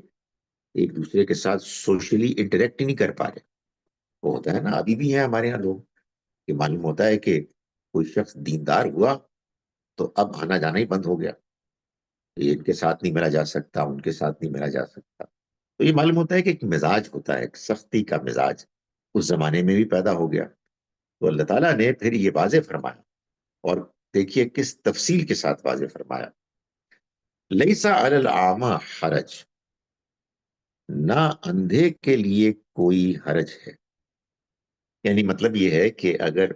ایک دوسرے کے ساتھ سوشلی انٹریکٹ ہی نہیں کر پا رہے. وہ ہوتا ہے نا، ابھی بھی ہیں ہمارے یہاں لوگ کہ معلوم ہوتا ہے کہ کوئی شخص دیندار ہوا تو اب آنا جانا ہی بند ہو گیا. یہ ان کے ساتھ نہیں ملا جا سکتا، ان کے ساتھ نہیں ملا جا سکتا. تو یہ معلوم ہوتا ہے کہ ایک مزاج ہوتا ہے، ایک سختی کا مزاج اس زمانے میں بھی پیدا ہو گیا. تو اللہ تعالیٰ نے پھر یہ واضح فرمایا، اور دیکھیے کس تفصیل کے ساتھ واضح فرمایا. لیسا علی الاعمى حرج، نہ اندھے کے لیے کوئی حرج ہے. یعنی مطلب یہ ہے کہ اگر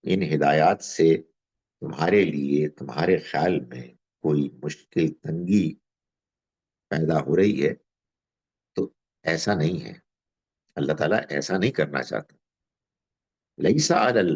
ان ہدایات سے تمہارے لیے، تمہارے خیال میں کوئی مشکل، تنگی پیدا ہو رہی ہے تو ایسا نہیں ہے. اللہ تعالیٰ ایسا نہیں کرنا چاہتا. لیسا علی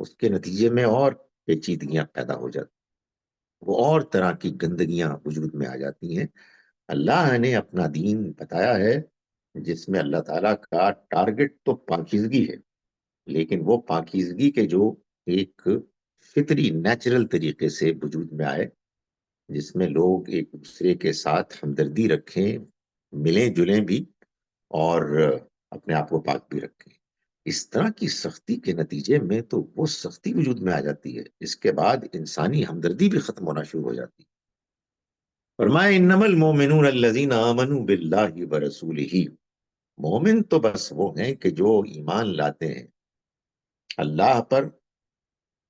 اس کے نتیجے میں اور پیچیدگیاں پیدا ہو جاتی، وہ اور طرح کی گندگیاں وجود میں آ جاتی ہیں۔ اللہ نے اپنا دین بتایا ہے جس میں اللہ تعالیٰ کا ٹارگٹ تو پاکیزگی ہے، لیکن وہ پاکیزگی کے جو ایک فطری نیچرل طریقے سے وجود میں آئے، جس میں لوگ ایک دوسرے کے ساتھ ہمدردی رکھیں، ملیں جلیں بھی، اور اپنے آپ کو پاک بھی رکھیں۔ اس طرح کی سختی کے نتیجے میں تو وہ سختی وجود میں آ جاتی ہے، اس کے بعد انسانی ہمدردی بھی ختم ہونا شروع ہو جاتی ہے۔ فرمایا انما المؤمنون الذین آمنوا باللہ ورسولہ، مومن تو بس وہ ہیں کہ جو ایمان لاتے ہیں اللہ پر،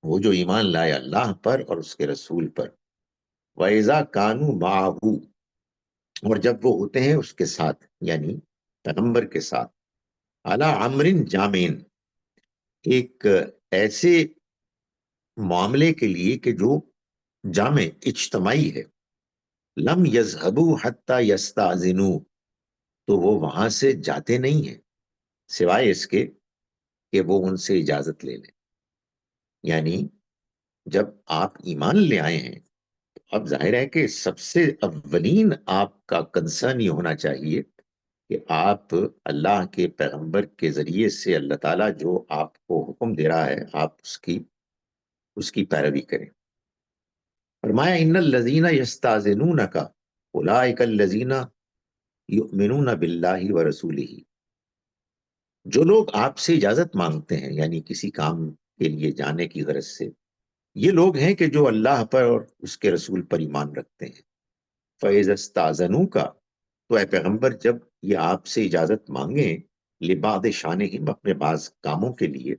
وہ جو ایمان لائے اللہ پر اور اس کے رسول پر، وَإِذَا كَانُوا مَعَهُ، اور جب وہ ہوتے ہیں اس کے ساتھ، یعنی پیغمبر کے ساتھ، عَلَى عَمْرٍ جامعٍ، ایک ایسے معاملے کے لیے کہ جو جامع اجتماعی ہے، لم يذهبوا حتى يستأذنوا، تو وہ وہاں سے جاتے نہیں ہیں سوائے اس کے کہ وہ ان سے اجازت لے لیں۔ یعنی جب آپ ایمان لے آئے ہیں، اب ظاہر ہے کہ سب سے اولین آپ کا کنسرن یہ ہونا چاہیے کہ آپ اللہ کے پیغمبر کے ذریعے سے اللہ تعالیٰ جو آپ کو حکم دے رہا ہے آپ اس کی پیروی کریں۔ فرمایا ان الذین یستاذنونک اولئک الذین یؤمنون باللہ ورسولہ، جو لوگ آپ سے اجازت مانگتے ہیں یعنی کسی کام کے لیے جانے کی غرض سے، یہ لوگ ہیں کہ جو اللہ پر اور اس کے رسول پر ایمان رکھتے ہیں۔ فَإِذَا اسْتَأْذَنُوكَ، تو اے پیغمبر جب یہ آپ سے اجازت مانگیں لِبَعْضِ شَأْنِهِمْ، اپنے بعض کاموں کے لیے،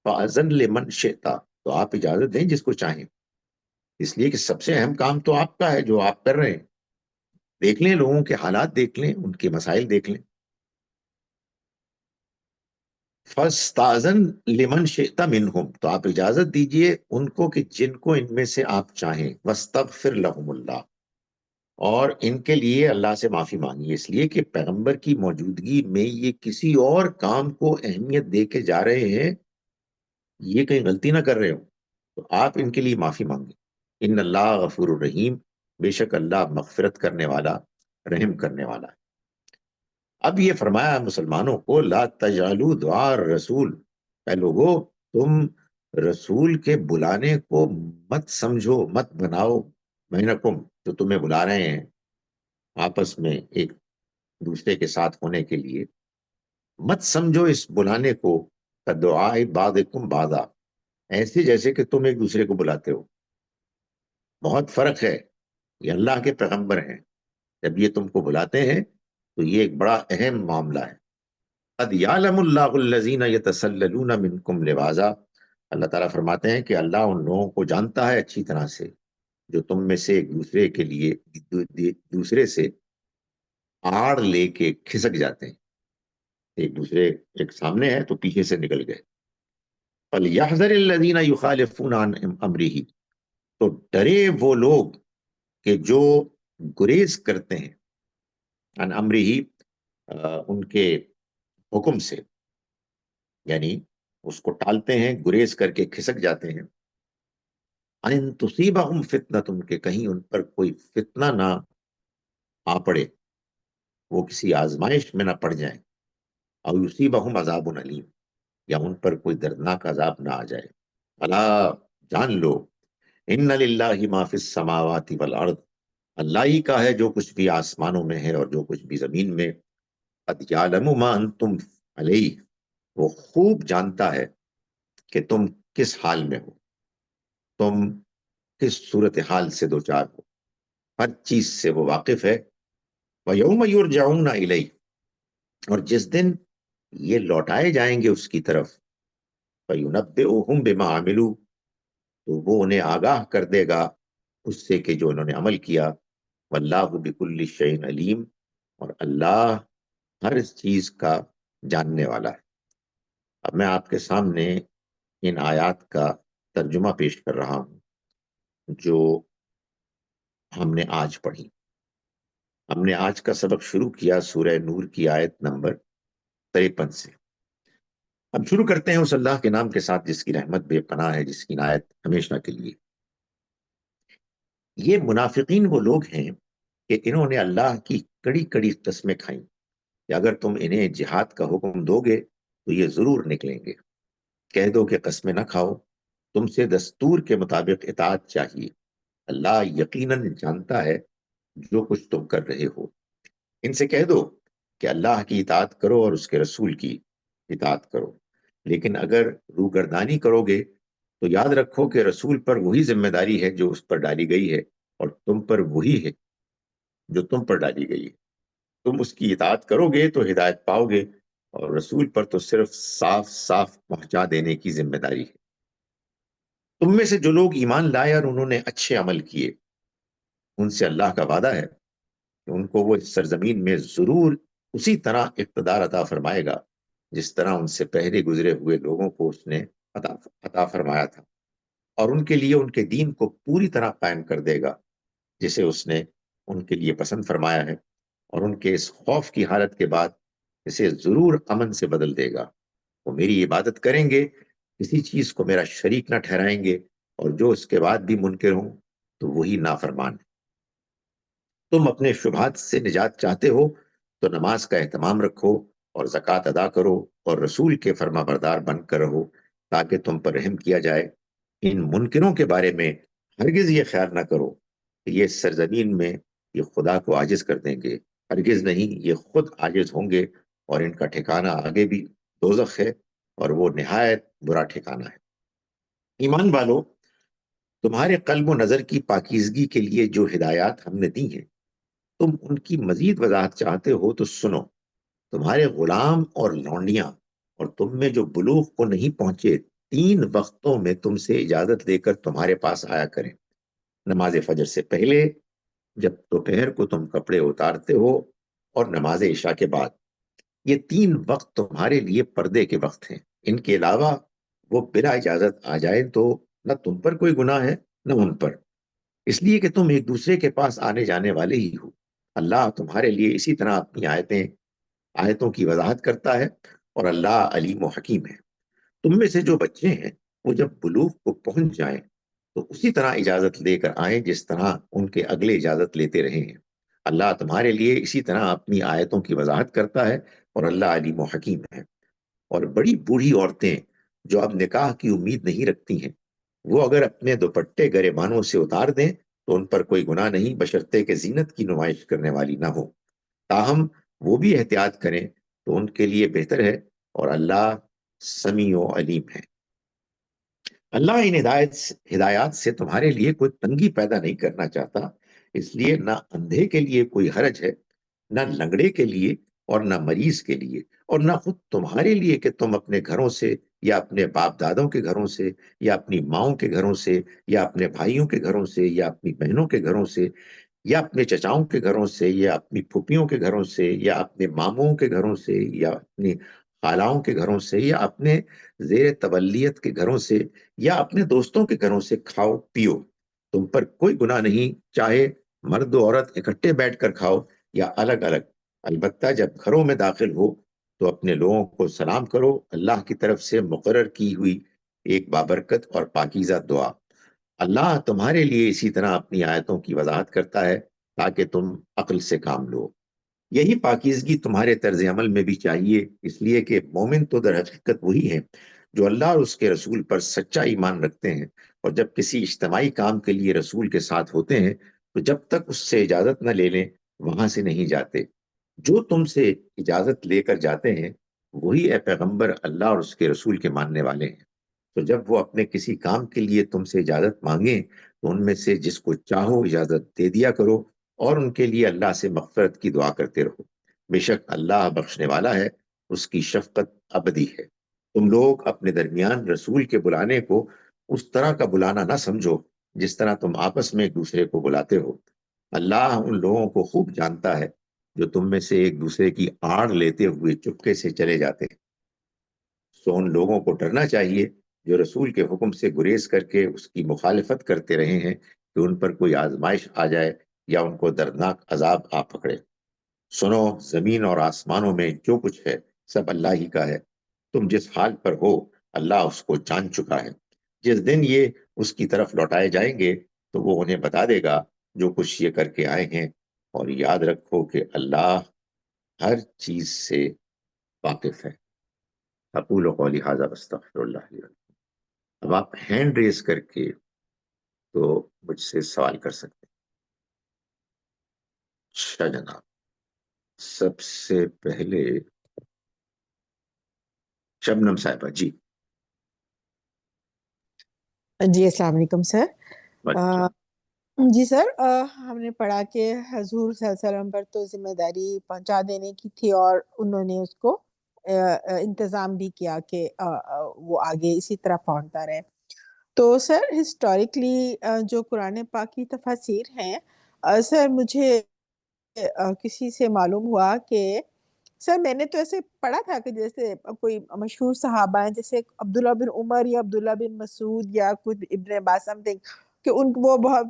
فَأَذَنْ لِمَنْ شِئْتَ، تو آپ اجازت دیں جس کو چاہیں، اس لیے کہ سب سے اہم کام تو آپ کا ہے جو آپ کر رہے ہیں۔ دیکھ لیں لوگوں کے حالات، دیکھ لیں ان کے مسائل، دیکھ لیں۔ فَاسْتَأْذَنْ لِمَنْ شِئْتَ مِنْهُمْ، تو آپ اجازت دیجئے ان کو کہ جن کو ان میں سے آپ چاہیں، وَاسْتَغْفِرْ لَهُمُ اللَّهُ، اور ان کے لیے اللہ سے معافی مانگیے، اس لیے کہ پیغمبر کی موجودگی میں یہ کسی اور کام کو اہمیت دے کے جا رہے ہیں، یہ کہیں غلطی نہ کر رہے ہو، تو آپ ان کے لیے معافی مانگیں۔ ان اللہ غفور الرحیم، بے شک اللہ مغفرت کرنے والا، رحم کرنے والا ہے۔ اب یہ فرمایا مسلمانوں کو لا تجعلوا دعاء الرسول، اے لوگو تم رسول کے بلانے کو مت سمجھو، مت بناؤ، بینکم، جو تمہیں بلا رہے ہیں آپس میں ایک دوسرے کے ساتھ ہونے کے لیے، مت سمجھو اس بلانے کو دعاء بعضکم بعضا، ایسے جیسے کہ تم ایک دوسرے کو بلاتے ہو۔ بہت فرق ہے، یہ اللہ کے پیغمبر ہیں، جب یہ تم کو بلاتے ہیں تو یہ ایک بڑا اہم معاملہ ہے۔ قد یعلم اللہ الذین یتسللون منکم لواذا، اللہ تعالیٰ فرماتے ہیں کہ اللہ ان لوگوں کو جانتا ہے اچھی طرح سے جو تم میں سے ایک دوسرے کے لیے دوسرے سے آڑ لے کے کھسک جاتے ہیں، ایک دوسرے ایک سامنے ہے تو پیچھے سے نکل گئے۔ فَلْيَحْذَرِ الَّذِينَ يُخَالِفُونَ عَنْ أَمْرِهِ، تو ڈرے وہ لوگ کہ جو گریز کرتے ہیں، عن امرہ، ان کے حکم سے، یعنی اس کو ٹالتے ہیں، گریز کر کے کھسک جاتے ہیں۔ ان تصیبہم فتنۃ، کہ کہیں ان پر کوئی فتنہ نہ آ پڑے، وہ کسی آزمائش میں نہ پڑ جائیں، او یصیبہم عذاب علیم، یا ان پر کوئی دردناک عذاب نہ آ جائے۔ الا، جان لو، ان للہ ما فی السماوات والارض، اللہ ہی کا ہے جو کچھ بھی آسمانوں میں ہے اور جو کچھ بھی زمین میں۔ قد یعلم ما انتم علیہ، وہ خوب جانتا ہے کہ تم کس حال میں ہو، تم کس صورتحال سے دوچار ہو، ہر چیز سے وہ واقف ہے۔ وَيَوْمَ يُرْجَعُونَ إِلَيْهِ، اور جس دن یہ لوٹائے جائیں گے اس کی طرف، فَيُنَبِّئُهُم بِمَا عَمِلُوا، تو وہ انہیں آگاہ کر دے گا اس سے کہ جو انہوں نے عمل کیا۔ وَاللَّهُ بِكُلِّ شَيْءٍ عَلِيمٌ، اور اللہ ہر چیز کا جاننے والا ہے۔ اب میں آپ کے سامنے ان آیات کا ترجمہ پیش کر رہا ہوں جو ہم نے آج پڑھی۔ ہم نے آج کا سبق شروع کیا سورہ نور کی آیت نمبر 53 سے۔ اب شروع کرتے ہیں اس اللہ کے نام کے ساتھ جس کی رحمت بے پناہ ہے، جس کی عنایت ہمیشہ کے لیے۔ یہ منافقین وہ لوگ ہیں کہ انہوں نے اللہ کی کڑی کڑی قسمیں کھائیں کہ اگر تم انہیں جہاد کا حکم دو گے تو یہ ضرور نکلیں گے۔ کہہ دو کہ قسمیں نہ کھاؤ، تم سے دستور کے مطابق اطاعت چاہیے، اللہ یقیناً جانتا ہے جو کچھ تم کر رہے ہو۔ ان سے کہہ دو کہ اللہ کی اطاعت کرو اور اس کے رسول کی اطاعت کرو، لیکن اگر روگردانی کرو گے تو یاد رکھو کہ رسول پر وہی ذمہ داری ہے جو اس پر ڈالی گئی ہے، اور تم پر وہی ہے جو تم پر ڈالی گئی ہے۔ تم اس کی اطاعت کرو گے تو ہدایت پاؤ گے، اور رسول پر تو صرف صاف صاف پہنچا دینے کی ذمہ داری ہے۔ تم میں سے جو لوگ ایمان لائے اور انہوں نے اچھے عمل کیے، ان سے اللہ کا وعدہ ہے کہ ان کو وہ اس سرزمین میں ضرور اسی طرح اقتدار عطا فرمائے گا جس طرح ان سے پہلے گزرے ہوئے لوگوں کو اس نے عطا فرمایا تھا، اور ان کے لیے ان کے دین کو پوری طرح قائم کر دے گا جسے اس نے ان کے لیے پسند فرمایا ہے، اور ان کے اس خوف کی حالت کے بعد اسے ضرور امن سے بدل دے گا۔ وہ میری عبادت کریں گے، کسی چیز کو میرا شریک نہ ٹھہرائیں گے، اور جو اس کے بعد بھی منکر ہوں تو وہی نافرمان ہے۔ تم اپنے شبہات سے نجات چاہتے ہو تو نماز کا اہتمام رکھو اور زکوٰۃ ادا کرو اور رسول کے فرما بردار بن کر رہو تاکہ تم پر رحم کیا جائے۔ ان منکروں کے بارے میں ہرگز یہ خیال نہ کرو کہ یہ سرزمین میں یہ خدا کو عاجز کر دیں گے، ہرگز نہیں، یہ خود عاجز ہوں گے، اور ان کا ٹھکانہ آگے بھی دوزخ ہے، اور وہ نہایت برا ٹھکانہ ہے۔ ایمان والو، تمہارے قلب و نظر کی پاکیزگی کے لیے جو ہدایات ہم نے دی ہیں، تم ان کی مزید وضاحت چاہتے ہو تو سنو۔ تمہارے غلام اور لونڈیاں اور تم میں جو بلوغ کو نہیں پہنچے 3 وقتوں میں تم سے اجازت لے کر تمہارے پاس آیا کریں: نماز فجر سے پہلے، جب دوپہر کو تم کپڑے اتارتے ہو، اور نماز عشاء کے بعد۔ یہ 3 وقت تمہارے لیے پردے کے وقت ہیں۔ ان کے علاوہ وہ بلا اجازت آ جائیں تو نہ تم پر کوئی گناہ ہے نہ ان پر، اس لیے کہ تم ایک دوسرے کے پاس آنے جانے والے ہی ہو۔ اللہ تمہارے لیے اسی طرح اپنی آیتوں کی وضاحت کرتا ہے، اور اللہ علیم و حکیم ہے۔ تم میں سے جو بچے ہیں وہ جب بلوغ کو پہنچ جائیں تو اسی طرح اجازت لے کر آئیں جس طرح ان کے اگلے اجازت لیتے رہے ہیں۔ اللہ تمہارے لیے اسی طرح اپنی آیتوں کی وضاحت کرتا ہے، اور اللہ علیم و حکیم ہے۔ اور بڑی بوڑھی عورتیں جو اب نکاح کی امید نہیں رکھتی ہیں، وہ اگر اپنے دوپٹے گریبانوں سے اتار دیں تو ان پر کوئی گناہ نہیں، بشرطے کہ زینت کی نمائش کرنے والی نہ ہو۔ تاہم وہ بھی احتیاط کریں تو ان کے لیے بہتر ہے، اور اللہ سمیع و علیم ہے۔ اللہ ان ہدایات سے تمہارے لیے کوئی تنگی پیدا نہیں کرنا چاہتا، اس لیے نہ اندھے کے لیے کوئی حرج ہے، نہ لنگڑے کے لیے، اور نہ مریض کے لیے، اور نہ خود تمہارے لیے کہ تم اپنے گھروں سے یا اپنے باپ دادوں کے گھروں سے یا اپنی ماؤں کے گھروں سے یا اپنے بھائیوں کے گھروں سے یا اپنی بہنوں کے گھروں سے یا اپنے چچاؤں کے گھروں سے یا اپنی پھوپھیوں کے گھروں سے یا اپنے ماموں کے گھروں سے یا اپنی خالاؤں کے گھروں سے یا اپنے زیر تولیت کے گھروں سے یا اپنے دوستوں کے گھروں سے کھاؤ پیو۔ تم پر کوئی گناہ نہیں، چاہے مرد و عورت اکٹھے بیٹھ کر کھاؤ یا الگ الگ، البتہ جب گھروں میں داخل ہو تو اپنے لوگوں کو سلام کرو، اللہ کی طرف سے مقرر کی ہوئی ایک بابرکت اور پاکیزہ دعا۔ اللہ تمہارے لیے اسی طرح اپنی آیتوں کی وضاحت کرتا ہے تاکہ تم عقل سے کام لو۔ یہی پاکیزگی تمہارے طرز عمل میں بھی چاہیے، اس لیے کہ مومن تو در حقیقت وہی ہیں جو اللہ اور اس کے رسول پر سچا ایمان رکھتے ہیں، اور جب کسی اجتماعی کام کے لیے رسول کے ساتھ ہوتے ہیں تو جب تک اس سے اجازت نہ لے لیں وہاں سے نہیں جاتے۔ جو تم سے اجازت لے کر جاتے ہیں وہی اے پیغمبر اللہ اور اس کے رسول کے ماننے والے ہیں۔ تو جب وہ اپنے کسی کام کے لیے تم سے اجازت مانگیں تو ان میں سے جس کو چاہو اجازت دے دیا کرو، اور ان کے لیے اللہ سے مغفرت کی دعا کرتے رہو، بے شک اللہ بخشنے والا ہے، اس کی شفقت ابدی ہے۔ تم لوگ اپنے درمیان رسول کے بلانے کو اس طرح کا بلانا نہ سمجھو جس طرح تم آپس میں ایک دوسرے کو بلاتے ہو۔ اللہ ان لوگوں کو خوب جانتا ہے جو تم میں سے ایک دوسرے کی آڑ لیتے ہوئے چپکے سے چلے جاتے ہیں۔ سو ان لوگوں کو ڈرنا چاہیے جو رسول کے حکم سے گریز کر کے اس کی مخالفت کرتے رہے ہیں کہ ان پر کوئی آزمائش آ جائے یا ان کو دردناک عذاب آ پکڑے۔ سنو، زمین اور آسمانوں میں جو کچھ ہے سب اللہ ہی کا ہے۔ تم جس حال پر ہو اللہ اس کو جان چکا ہے. جس دن یہ اس کی طرف لوٹائے جائیں گے تو وہ انہیں بتا دے گا جو کچھ یہ کر کے آئے ہیں. اور یاد رکھو کہ اللہ ہر چیز سے واقف ہے. اقول قولی ھذا واستغفر اللہ لی ولکم. اب آپ ہینڈ ریز کر کے تو مجھ سے سوال کر سکتے ہیں. اچھا جناب، سب سے پہلے شبنم صاحبہ. جی جی السلام علیکم سر. اچھا. جی سر، ہم نے پڑھا کہ حضور صلی اللہ علیہ وسلم پر تو ذمہ داری پہنچا دینے کی تھی اور انہوں نے اس کو انتظام بھی کیا کہ وہ آگے اسی طرح پہنچتا رہے. تو سر ہسٹوریکلی جو قرآن پاک کی تفاسیر ہیں، سر مجھے کسی سے معلوم ہوا کہ سر میں نے تو ایسے پڑھا تھا کہ جیسے کوئی مشہور صحابہ ہیں جیسے عبداللہ بن عمر یا عبداللہ بن مسعود یا کچھ ابن عباس سم تھنگ، کہ وہ بہت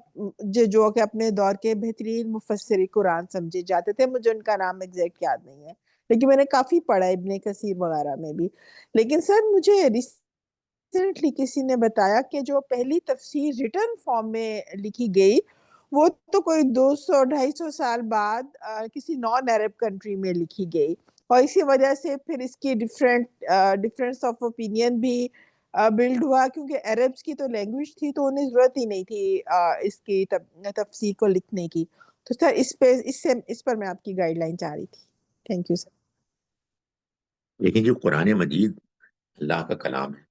جو کہ اپنے دور کے بہترین مفسر قرآن سمجھے جاتے تھے. مجھے ان کا نام ایگزیکٹ یاد نہیں ہے، لیکن میں نے کافی پڑھا ابن کثیر وغیرہ میں بھی. لیکن سر مجھے ریسنٹلی کسی نے بتایا کہ جو پہلی تفسیر ریٹن فارم میں لکھی گئی وہ تو کوئی 200-250 سال بعد کسی نان عرب کنٹری میں لکھی گئی، اور اسی وجہ سے پھر اس کی ڈفرینس آف اوپینین بھی بلڈ ہوا، کیونکہ عربس کی تو لینگویج تھی تو انہیں ضرورت ہی نہیں تھی اس کی تفسیر کو لکھنے کی. تو سر اس پر میں آپ کی گائیڈ لائن چاہ رہی تھی. Thank you sir. لیکن جو قرآن مجید اللہ کا کلام ہے،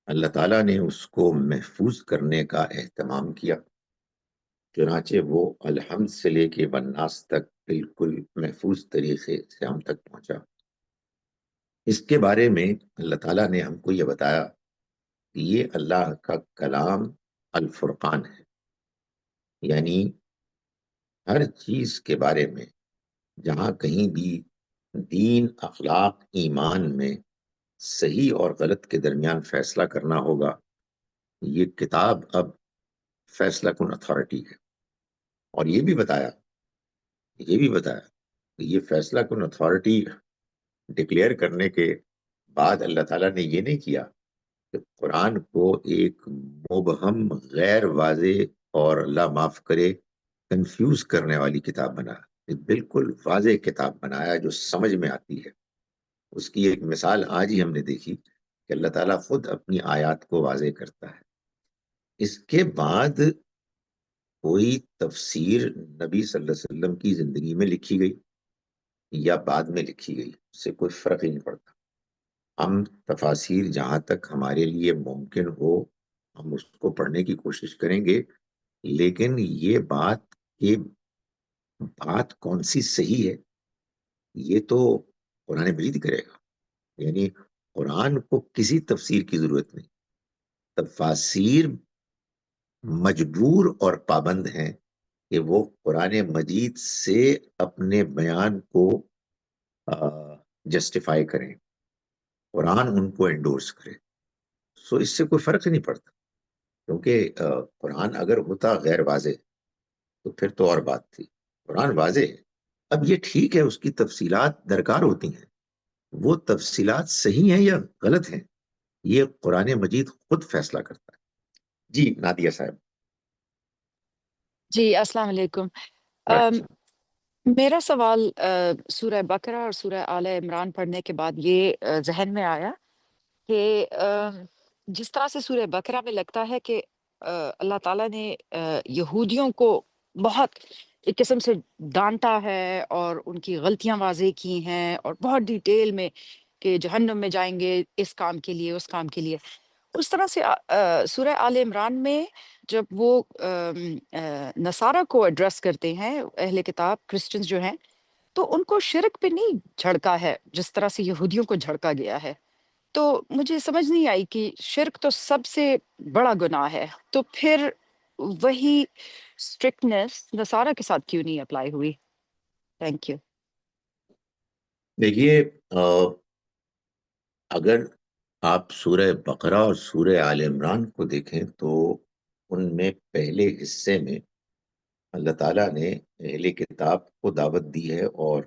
اللہ تعالیٰ نے اس کو محفوظ کرنے کا اہتمام کیا. چنانچہ وہ الحمد سے لے کے والناس تک بالکل محفوظ طریقے سے ہم تک پہنچا. اس کے بارے میں اللہ تعالیٰ نے ہم کو یہ بتایا کہ یہ اللہ کا کلام الفرقان ہے. یعنی ہر چیز کے بارے میں جہاں کہیں بھی دین، اخلاق، ایمان میں صحیح اور غلط کے درمیان فیصلہ کرنا ہوگا، یہ کتاب اب فیصلہ کن اتھارٹی ہے. اور یہ بھی بتایا کہ یہ فیصلہ کن اتھارٹی ڈکلیئر کرنے کے بعد اللہ تعالیٰ نے یہ نہیں کیا کہ قرآن کو ایک مبہم، غیر واضح اور اللہ معاف کرے کنفیوز کرنے والی کتاب بنا. بالکل واضح کتاب بنایا جو سمجھ میں آتی ہے. اس کی ایک مثال آج ہی ہم نے دیکھی کہ اللہ تعالیٰ خود اپنی آیات کو واضح کرتا ہے. اس کے بعد کوئی تفسیر نبی صلی اللہ علیہ وسلم کی زندگی میں لکھی گئی یا بعد میں لکھی گئی، اس سے کوئی فرق ہی نہیں پڑتا. ہم تفاسیر جہاں تک ہمارے لیے ممکن ہو ہم اس کو پڑھنے کی کوشش کریں گے، لیکن یہ بات کون سی صحیح ہے یہ تو قرآن مجید کرے گا. یعنی قرآن کو کسی تفسیر کی ضرورت نہیں. تفاسیر مجبور اور پابند ہیں کہ وہ قرآن مجید سے اپنے بیان کو جسٹیفائی کریں، قرآن ان کو انڈورس کرے. سو اس سے کوئی فرق ہی نہیں پڑتا، کیونکہ قرآن اگر ہوتا غیر واضح تو پھر تو اور بات تھی. قرآن واضح ہے. اب یہ ٹھیک ہے اس کی تفصیلات درکار ہوتی ہیں، وہ تفصیلات صحیح ہیں یا غلط ہیں یہ قرآن مجید خود فیصلہ کرتا ہے. جی نادیہ صاحب. جی السلام علیکم. اچھا. میرا سوال سورہ بقرہ اور سورہ آل عمران پڑھنے کے بعد یہ ذہن میں آیا کہ جس طرح سے سورہ بقرہ میں لگتا ہے کہ اللہ تعالیٰ نے یہودیوں کو بہت ایک قسم سے ڈانٹا ہے اور ان کی غلطیاں واضح کی ہیں اور بہت ڈیٹیل میں کہ جہنم میں جائیں گے اس کام کے لیے اس کام کے لیے، اس طرح سے سورہ آل عمران میں جب وہ نصارہ کو ایڈریس کرتے ہیں، اہل کتاب کرسچنز جو ہیں، تو ان کو شرک پہ نہیں جھڑکا ہے جس طرح سے یہودیوں کو جھڑکا گیا ہے. تو مجھے سمجھ نہیں آئی کہ شرک تو سب سے بڑا گناہ ہے، تو پھر وہی اسٹرکٹنیس نصارہ کے ساتھ کیوں نہیں اپلائی ہوئی؟ Thank you. دیکھیے اگر آپ سورہ بقرہ اور سورہ آل عمران کو دیکھیں تو ان میں پہلے حصے میں اللہ تعالیٰ نے اہل کتاب کو دعوت دی ہے، اور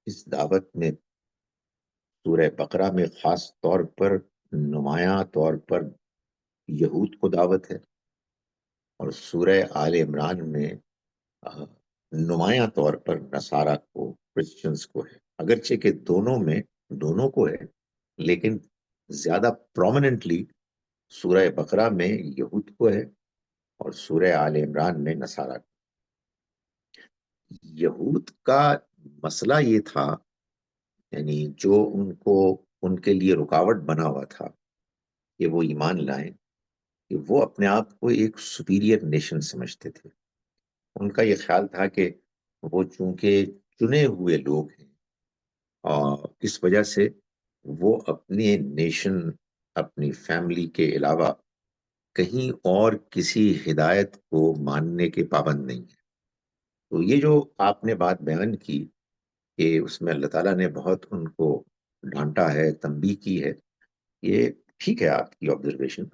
اس دعوت میں سورہ بقرہ میں خاص طور پر نمایاں طور پر یہود کو دعوت ہے، اور سورہ آل عمران میں نمایاں طور پر نصارہ کو، کرسچنز کو ہے، اگرچہ کہ دونوں میں دونوں کو ہے، لیکن زیادہ پرومیننٹلی سورہ بقرہ میں یہود کو ہے اور سورہ آل عمران میں نصارہ کو۔ یہود کا مسئلہ یہ تھا، یعنی جو ان کے لیے رکاوٹ بنا ہوا تھا کہ وہ ایمان لائیں، کہ وہ اپنے آپ کو ایک سپیریئر نیشن سمجھتے تھے۔ ان کا یہ خیال تھا کہ وہ چونکہ چنے ہوئے لوگ ہیں، اور اس وجہ سے وہ اپنے نیشن، اپنی فیملی کے علاوہ کہیں اور کسی ہدایت کو ماننے کے پابند نہیں ہے۔ تو یہ جو آپ نے بات بیان کی کہ اس میں اللہ تعالیٰ نے بہت ان کو ڈانٹا ہے، تنبیہ کی ہے، یہ ٹھیک ہے آپ کی آبزرویشن،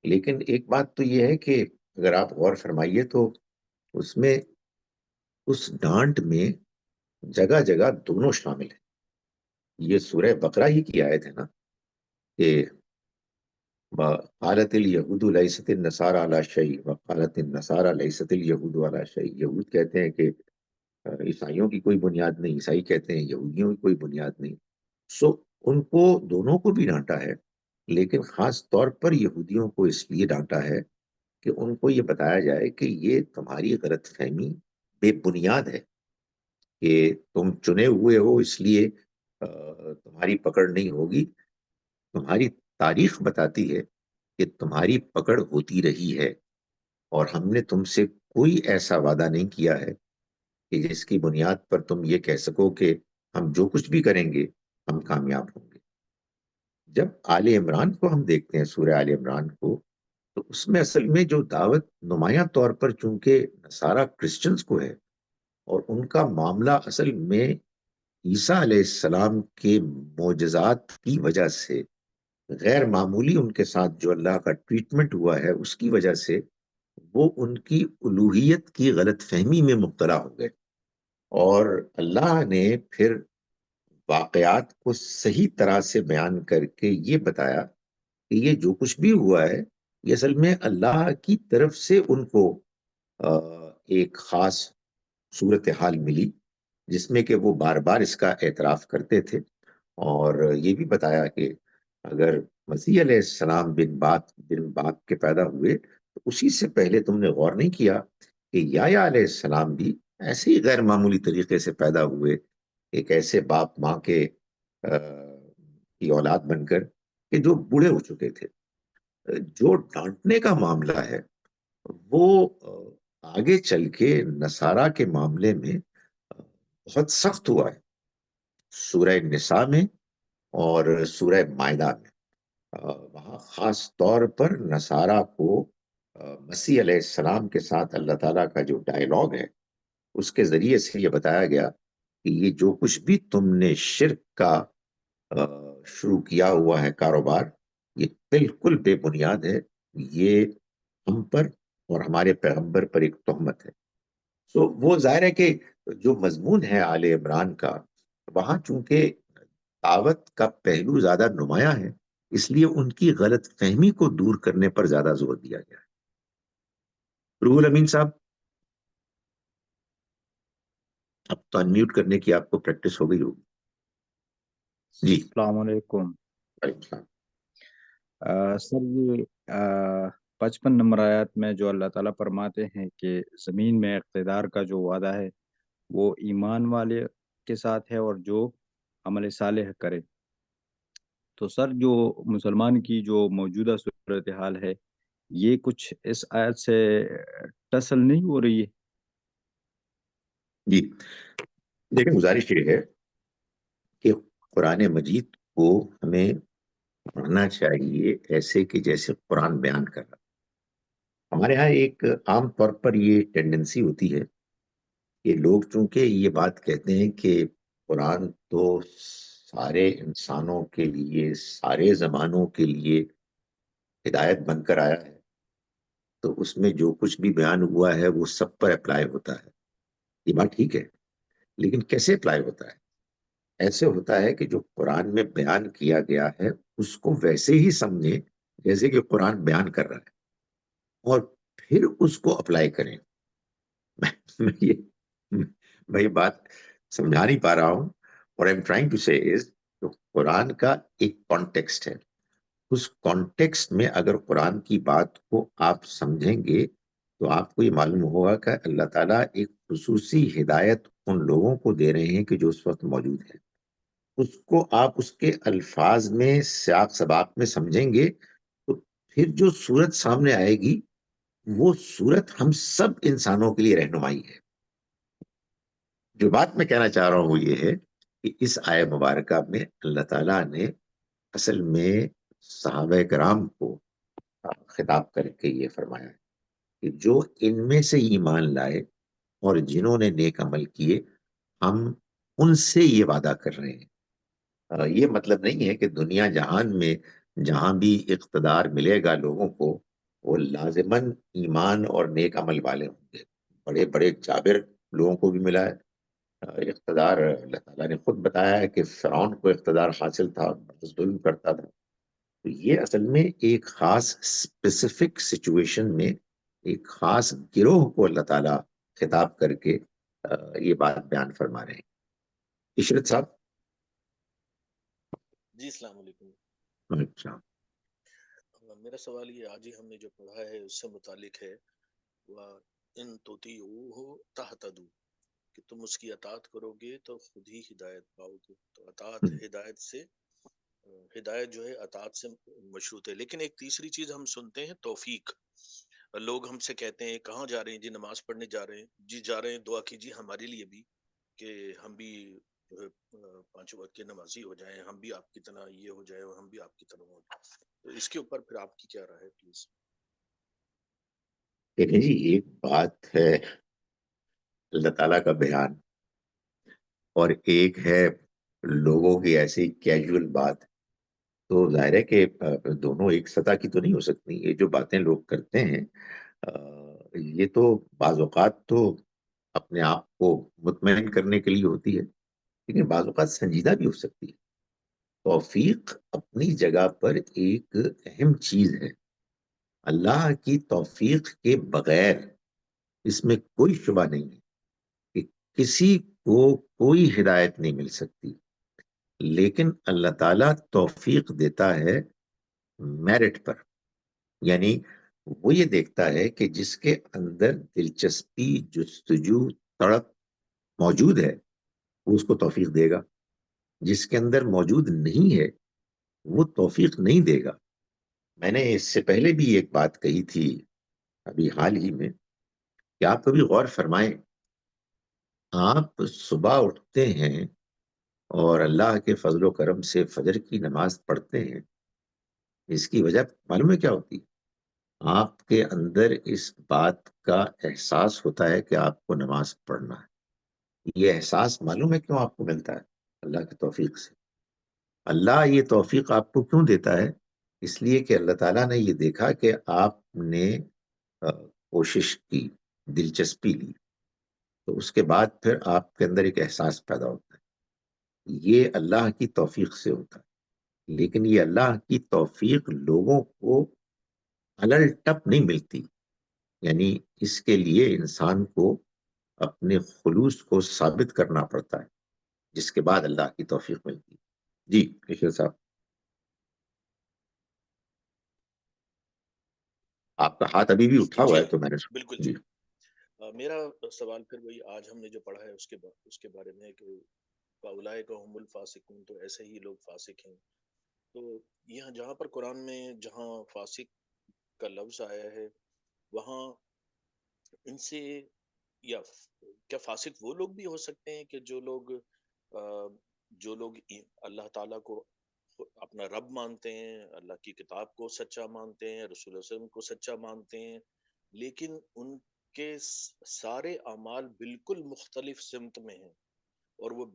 لیکن ایک بات تو یہ ہے کہ اگر آپ غور فرمائیے تو اس میں، اس ڈانٹ میں جگہ جگہ دونوں شامل ہیں۔ یہ سورہ بقرہ ہی کی آیت ہے نا کہ قالت الیہود لیست النصارى علی شیء وقالت النصارى لیست الیہود علی شیء۔ یہود کہتے ہیں کہ عیسائیوں کی کوئی بنیاد نہیں، عیسائی کہتے ہیں یہودیوں کی کوئی بنیاد نہیں۔ سو ان کو دونوں کو بھی ڈانٹا ہے، لیکن خاص طور پر یہودیوں کو اس لیے ڈانٹا ہے کہ ان کو یہ بتایا جائے کہ یہ تمہاری غلط فہمی بے بنیاد ہے، کہ تم چنے ہوئے ہو اس لیے تمہاری پکڑ نہیں ہوگی۔ تمہاری تاریخ بتاتی ہے کہ تمہاری پکڑ ہوتی رہی ہے، اور ہم نے تم سے کوئی ایسا وعدہ نہیں کیا ہے کہ جس کی بنیاد پر تم یہ کہہ سکو کہ ہم جو کچھ بھی کریں گے ہم کامیاب ہوں گے۔ جب آل عمران کو ہم دیکھتے ہیں، سورہ آل عمران کو، تو اس میں اصل میں جو دعوت نمایاں طور پر چونکہ سارا کرسچنز کو ہے، اور ان کا معاملہ اصل میں عیسیٰ علیہ السلام کے معجزات کی وجہ سے، غیر معمولی ان کے ساتھ جو اللہ کا ٹریٹمنٹ ہوا ہے اس کی وجہ سے، وہ ان کی الوہیت کی غلط فہمی میں مبتلا ہو گئے، اور اللہ نے پھر واقعات کو صحیح طرح سے بیان کر کے یہ بتایا کہ یہ جو کچھ بھی ہوا ہے یہ اصل میں اللہ کی طرف سے ان کو ایک خاص صورتحال ملی، جس میں کہ وہ بار بار اس کا اعتراف کرتے تھے، اور یہ بھی بتایا کہ اگر مسیح علیہ السلام بن باپ کے پیدا ہوئے تو اسی سے پہلے تم نے غور نہیں کیا کہ یحییٰ علیہ السلام بھی ایسے ہی غیر معمولی طریقے سے پیدا ہوئے، ایک ایسے باپ ماں کے کی اولاد بن کر کہ جو بوڑھے ہو چکے تھے۔ جو ڈانٹنے کا معاملہ ہے وہ آگے چل کے نصارہ کے معاملے میں بہت سخت ہوا ہے، سورہ نساء میں اور سورہ مائدہ میں۔ وہاں خاص طور پر نصارہ کو مسیح علیہ السلام کے ساتھ اللہ تعالیٰ کا جو ڈائلاگ ہے اس کے ذریعے سے یہ بتایا گیا کہ یہ جو کچھ بھی تم نے شرک کا شروع کیا ہوا ہے کاروبار، یہ بالکل بے بنیاد ہے، یہ ہم پر اور ہمارے پیغمبر پر ایک تہمت ہے۔ سو وہ ظاہر ہے کہ جو مضمون ہے آل عمران کا، وہاں چونکہ دعوت کا پہلو زیادہ نمایاں ہے، اس لیے ان کی غلط فہمی کو دور کرنے پر زیادہ زور دیا گیا ہے۔ روح الامین صاحب، اب تو انمیوٹ کرنے کی آپ کو پریکٹس ہو گئی ہوگی۔ جی، السلام علیکم وعلیکم السلام۔ سر، یہ 55 نمبر آیات میں جو اللہ تعالیٰ فرماتے ہیں کہ زمین میں اقتدار کا جو وعدہ ہے وہ ایمان والے کے ساتھ ہے اور جو عمل صالح کرے، تو سر جو مسلمان کی جو موجودہ صورتحال ہے یہ کچھ اس آیت سے ٹسل نہیں ہو رہی ہے؟ جی دیکھیں، گزارش یہ ہے کہ قرآن مجید کو ہمیں پڑھنا چاہیے ایسے کہ جیسے قرآن بیان کر رہا۔ ہمارے ہاں ایک عام طور پر یہ ٹینڈنسی ہوتی ہے کہ لوگ چونکہ یہ بات کہتے ہیں کہ قرآن تو سارے انسانوں کے لیے، سارے زمانوں کے لیے ہدایت بن کر آیا ہے، تو اس میں جو کچھ بھی بیان ہوا ہے وہ سب پر اپلائی ہوتا ہے۔ یہ بات ٹھیک ہے، لیکن کیسے اپلائی ہوتا ہے؟ ایسے ہوتا ہے کہ جو قرآن میں بیان کیا گیا ہے اس کو ویسے ہی سمجھیں جیسے کہ قرآن بیان کر رہا ہے، اور پھر اس کو اپلائی کریں۔ میں یہ بات سمجھا نہیں پا رہا ہوں، اور I'm trying to say is تو قرآن کا ایک کانٹیکسٹ ہے، اس کانٹیکسٹ میں اگر قرآن کی بات کو آپ سمجھیں گے تو آپ کو یہ معلوم ہوگا کہ اللہ تعالیٰ ایک خصوصی ہدایت ان لوگوں کو دے رہے ہیں کہ جو اس وقت موجود ہیں۔ اس کو آپ اس کے الفاظ میں سیاق سباق میں سمجھیں گے تو پھر جو صورت سامنے آئے گی وہ صورت ہم سب انسانوں کے لیے رہنمائی ہے۔ جو بات میں کہنا چاہ رہا ہوں وہ یہ ہے کہ اس آیہ مبارکہ میں اللہ تعالیٰ نے اصل میں صحابہ کرام کو خطاب کر کے یہ فرمایا ہے کہ جو ان میں سے ایمان لائے اور جنہوں نے نیک عمل کیے، ہم ان سے یہ وعدہ کر رہے ہیں۔ یہ مطلب نہیں ہے کہ دنیا جہان میں جہاں بھی اقتدار ملے گا لوگوں کو وہ لازماً ایمان اور نیک عمل والے ہوں گے۔ بڑے بڑے جابر لوگوں کو بھی ملا ہے اقتدار۔ اللہ تعالیٰ نے خود بتایا ہے کہ فرعون کو اقتدار حاصل تھا، بس ظلم کرتا تھا۔ تو یہ اصل میں ایک خاص اسپیسیفک سچویشن میں ایک خاص گروہ کو اللہ تعالیٰ خطاب کر کے یہ بات بیان فرما رہے ہیں۔ عشرت صاحب۔ جی السلام علیکم۔ اچھا، میرا سوال یہ آج ہی ہم نے جو پڑھا ہے اس سے متعلق ہے، وَإِن تُطِيعُوهُ تَهْتَدُوا، کہ تم اس کی اطاعت کرو گے تو خود ہی ہدایت پاؤ گے۔ تو اطاعت ہدایت جو ہے اطاعت سے مشروط ہے۔ لیکن ایک تیسری چیز ہم سنتے ہیں، توفیق۔ لوگ ہم سے کہتے ہیں کہاں جا رہے ہیں؟ جی نماز پڑھنے جا رہے ہیں۔ جی جا رہے ہیں، دعا کیجیے ہمارے لیے بھی کہ ہم بھی جو ہے پانچوں وقت کے نمازی ہو جائیں، ہم بھی آپ کی طرح یہ ہو جائیں اور ہم بھی آپ کی طرح ہو جائیں۔ تو اس کے اوپر پھر آپ کی کیا رائے ہے پلیز؟ دیکھیں جی، ایک بات ہے اللہ تعالیٰ کا بیان اور ایک ہے لوگوں کی ایسی کیجول بات۔ تو ظاہر ہے کہ دونوں ایک سطح کی تو نہیں ہو سکتی۔ یہ جو باتیں لوگ کرتے ہیں یہ تو بعض اوقات تو اپنے آپ کو مطمئن کرنے کے لیے ہوتی ہے، لیکن بعض اوقات سنجیدہ بھی ہو سکتی ہے۔ توفیق اپنی جگہ پر ایک اہم چیز ہے۔ اللہ کی توفیق کے بغیر اس میں کوئی شبہ نہیں ہے کہ کسی کو کوئی ہدایت نہیں مل سکتی، لیکن اللہ تعالیٰ توفیق دیتا ہے میرٹ پر، یعنی وہ یہ دیکھتا ہے کہ جس کے اندر دلچسپی، جستجو، تڑپ موجود ہے وہ اس کو توفیق دے گا، جس کے اندر موجود نہیں ہے وہ توفیق نہیں دے گا۔ میں نے اس سے پہلے بھی ایک بات کہی تھی ابھی حال ہی میں کہ آپ کبھی غور فرمائیں، آپ صبح اٹھتے ہیں اور اللہ کے فضل و کرم سے فجر کی نماز پڑھتے ہیں، اس کی وجہ معلوم ہے کیا ہوتی؟ آپ کے اندر اس بات کا احساس ہوتا ہے کہ آپ کو نماز پڑھنا ہے۔ یہ احساس معلوم ہے کیوں آپ کو ملتا ہے؟ اللہ کی توفیق سے۔ اللہ یہ توفیق آپ کو کیوں دیتا ہے؟ اس لیے کہ اللہ تعالیٰ نے یہ دیکھا کہ آپ نے کوشش کی، دلچسپی لی، تو اس کے بعد پھر آپ کے اندر ایک احساس پیدا ہوتا ہے۔ یہ اللہ کی توفیق سے ہوتا ہے، لیکن یہ اللہ کی توفیق لوگوں کو الل ٹپ نہیں ملتی، یعنی اس کے لیے انسان کو اپنے خلوص کو ثابت کرنا پڑتا ہے، جس کے بعد اللہ کی توفیق ملتی ہے۔ جی کشور صاحب، آپ کا ہاتھ ابھی بھی اٹھا ہوا جی ہے تو میں نے بالکل جی جی۔ میرا سوال پھر وہی آج ہم نے جو پڑھا ہے اس کے بارے میں ہے کہ فَأُولَٰئِکَ هُمُ الْفَاسِقُونَ، تو ایسے ہی لوگ فاسق ہیں۔ تو یہاں جہاں پر قرآن میں جہاں فاسق کا لفظ آیا ہے وہاں ان سے یا کیا فاسق وہ لوگ بھی ہو سکتے ہیں کہ جو لوگ اللہ تعالیٰ کو اپنا رب مانتے ہیں، اللہ کی کتاب کو سچا مانتے ہیں، رسول اللہ صلی اللہ علیہ وسلم کو سچا مانتے ہیں، لیکن ان کے سارے اعمال بالکل مختلف سمت میں ہیں، اور وہ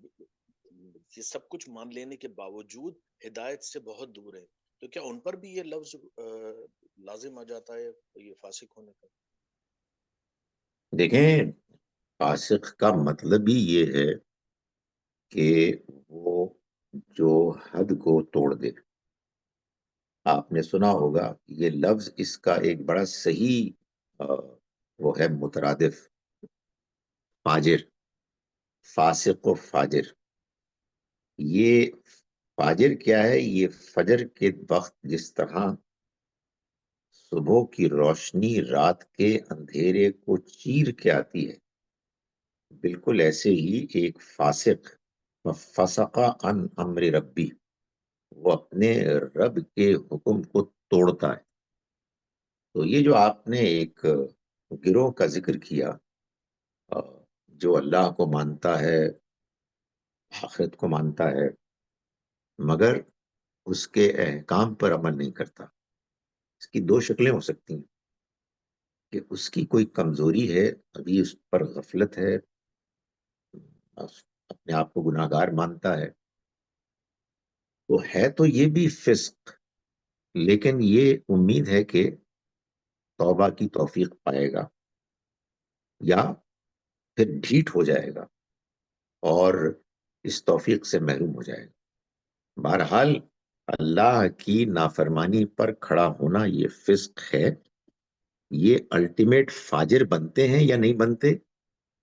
یہ سب کچھ مان لینے کے باوجود ہدایت سے بہت دور ہیں، تو کیا ان پر بھی یہ لفظ لازم آ جاتا ہے یہ فاسق ہونے کا؟ دیکھیں، فاسق کا مطلب ہی یہ ہے کہ وہ جو حد کو توڑ دے. آپ نے سنا ہوگا یہ لفظ اس کا ایک بڑا صحیح وہ ہے مترادف، فاجر، فاسق و فاجر. یہ فاجر کیا ہے؟ یہ فجر کے وقت جس طرح صبح کی روشنی رات کے اندھیرے کو چیر کے آتی ہے، بالکل ایسے ہی ایک فاسق فسقہ عن امر ربی، وہ اپنے رب کے حکم کو توڑتا ہے. تو یہ جو آپ نے ایک گروہ کا ذکر کیا جو اللہ کو مانتا ہے، آخرت کو مانتا ہے، مگر اس کے احکام پر عمل نہیں کرتا، اس کی دو شکلیں ہو سکتی ہیں کہ اس کی کوئی کمزوری ہے، ابھی اس پر غفلت ہے، اپنے آپ کو گناہ گار مانتا ہے، تو ہے تو یہ بھی فسق، لیکن یہ امید ہے کہ توبہ کی توفیق پائے گا یا پھر ڈھیٹ ہو جائے گا اور اس توفیق سے محروم ہو جائے گا. بہرحال اللہ کی نافرمانی پر کھڑا ہونا یہ فسق ہے. یہ الٹیمیٹ فاجر بنتے ہیں یا نہیں بنتے،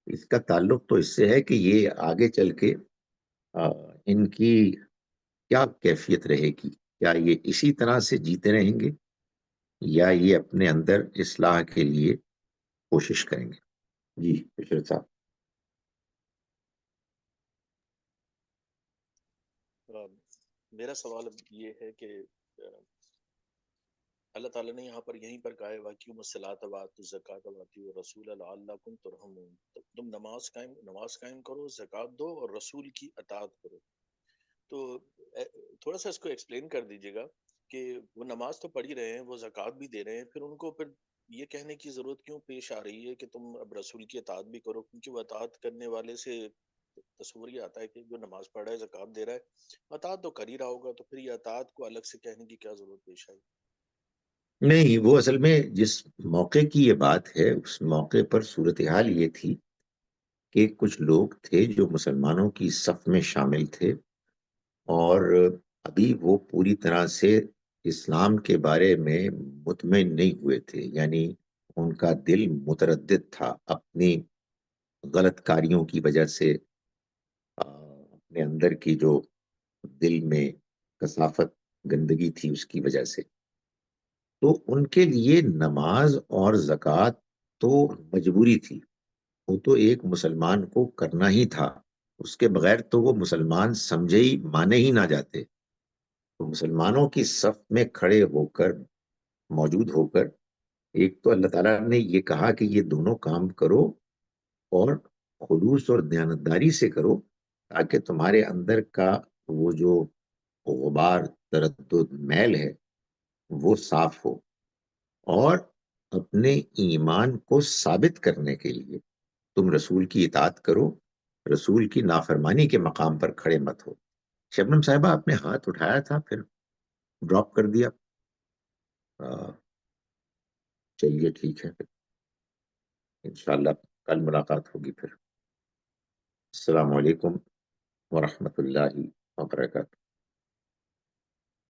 اس کا تعلق تو اس سے ہے کہ یہ آگے چل کے ان کی کیا کیفیت رہے گی. کیا یہ اسی طرح سے جیتے رہیں گے یا یہ اپنے اندر اصلاح کے لیے کوشش کریں گے؟ جی بشیر صاحب. میرا سوال یہ ہے کہ اللہ تعالیٰ نے یہاں پر یہیں پر کہا ہے واقعی الصلاۃ وآتوا الزکاۃ وأطیعوا الرسول لعلکم ترحمون. تم نماز قائم کرو، زکات دو اور رسول کی اطاعت کرو. تو تھوڑا سا اس کو ایکسپلین کر دیجیے گا کہ وہ نماز تو پڑھ ہی رہے ہیں، وہ زکات بھی دے رہے ہیں، پھر ان کو پھر یہ کہنے کی ضرورت کیوں پیش آ رہی ہے کہ تم اب رسول کی اطاعت بھی کرو؟ کیونکہ وہ اطاعت کرنے والے سے تصور یہ آتا ہے کہ جو نماز پڑھ رہا ہے، زکات دے رہا ہے، اطاعت تو کر ہی رہا ہوگا، تو پھر یہ اطاعت کو الگ سے کہنے کی کیا ضرورت پیش آئی؟ نہیں، وہ اصل میں جس موقع کی یہ بات ہے، اس موقع پر صورتحال یہ تھی کہ کچھ لوگ تھے جو مسلمانوں کی صف میں شامل تھے اور ابھی وہ پوری طرح سے اسلام کے بارے میں مطمئن نہیں ہوئے تھے، یعنی ان کا دل متردد تھا اپنی غلط کاریوں کی وجہ سے، اپنے اندر کی جو دل میں کثافت گندگی تھی اس کی وجہ سے. تو ان کے لیے نماز اور زکوٰۃ تو مجبوری تھی، وہ تو ایک مسلمان کو کرنا ہی تھا، اس کے بغیر تو وہ مسلمان سمجھے ہی مانے ہی نہ جاتے. تو مسلمانوں کی صف میں کھڑے ہو کر، موجود ہو کر، ایک تو اللہ تعالیٰ نے یہ کہا کہ یہ دونوں کام کرو اور خلوص اور دیانتداری سے کرو تاکہ تمہارے اندر کا وہ جو غبار، تردد، میل ہے وہ صاف ہو، اور اپنے ایمان کو ثابت کرنے کے لیے تم رسول کی اطاعت کرو، رسول کی نافرمانی کے مقام پر کھڑے مت ہو. شبنم صاحبہ آپ نے ہاتھ اٹھایا تھا پھر ڈراپ کر دیا. چلیے ٹھیک ہے، پھر انشاءاللہ کل ملاقات ہوگی. پھر السلام علیکم ورحمۃ اللہ وبرکاتہ.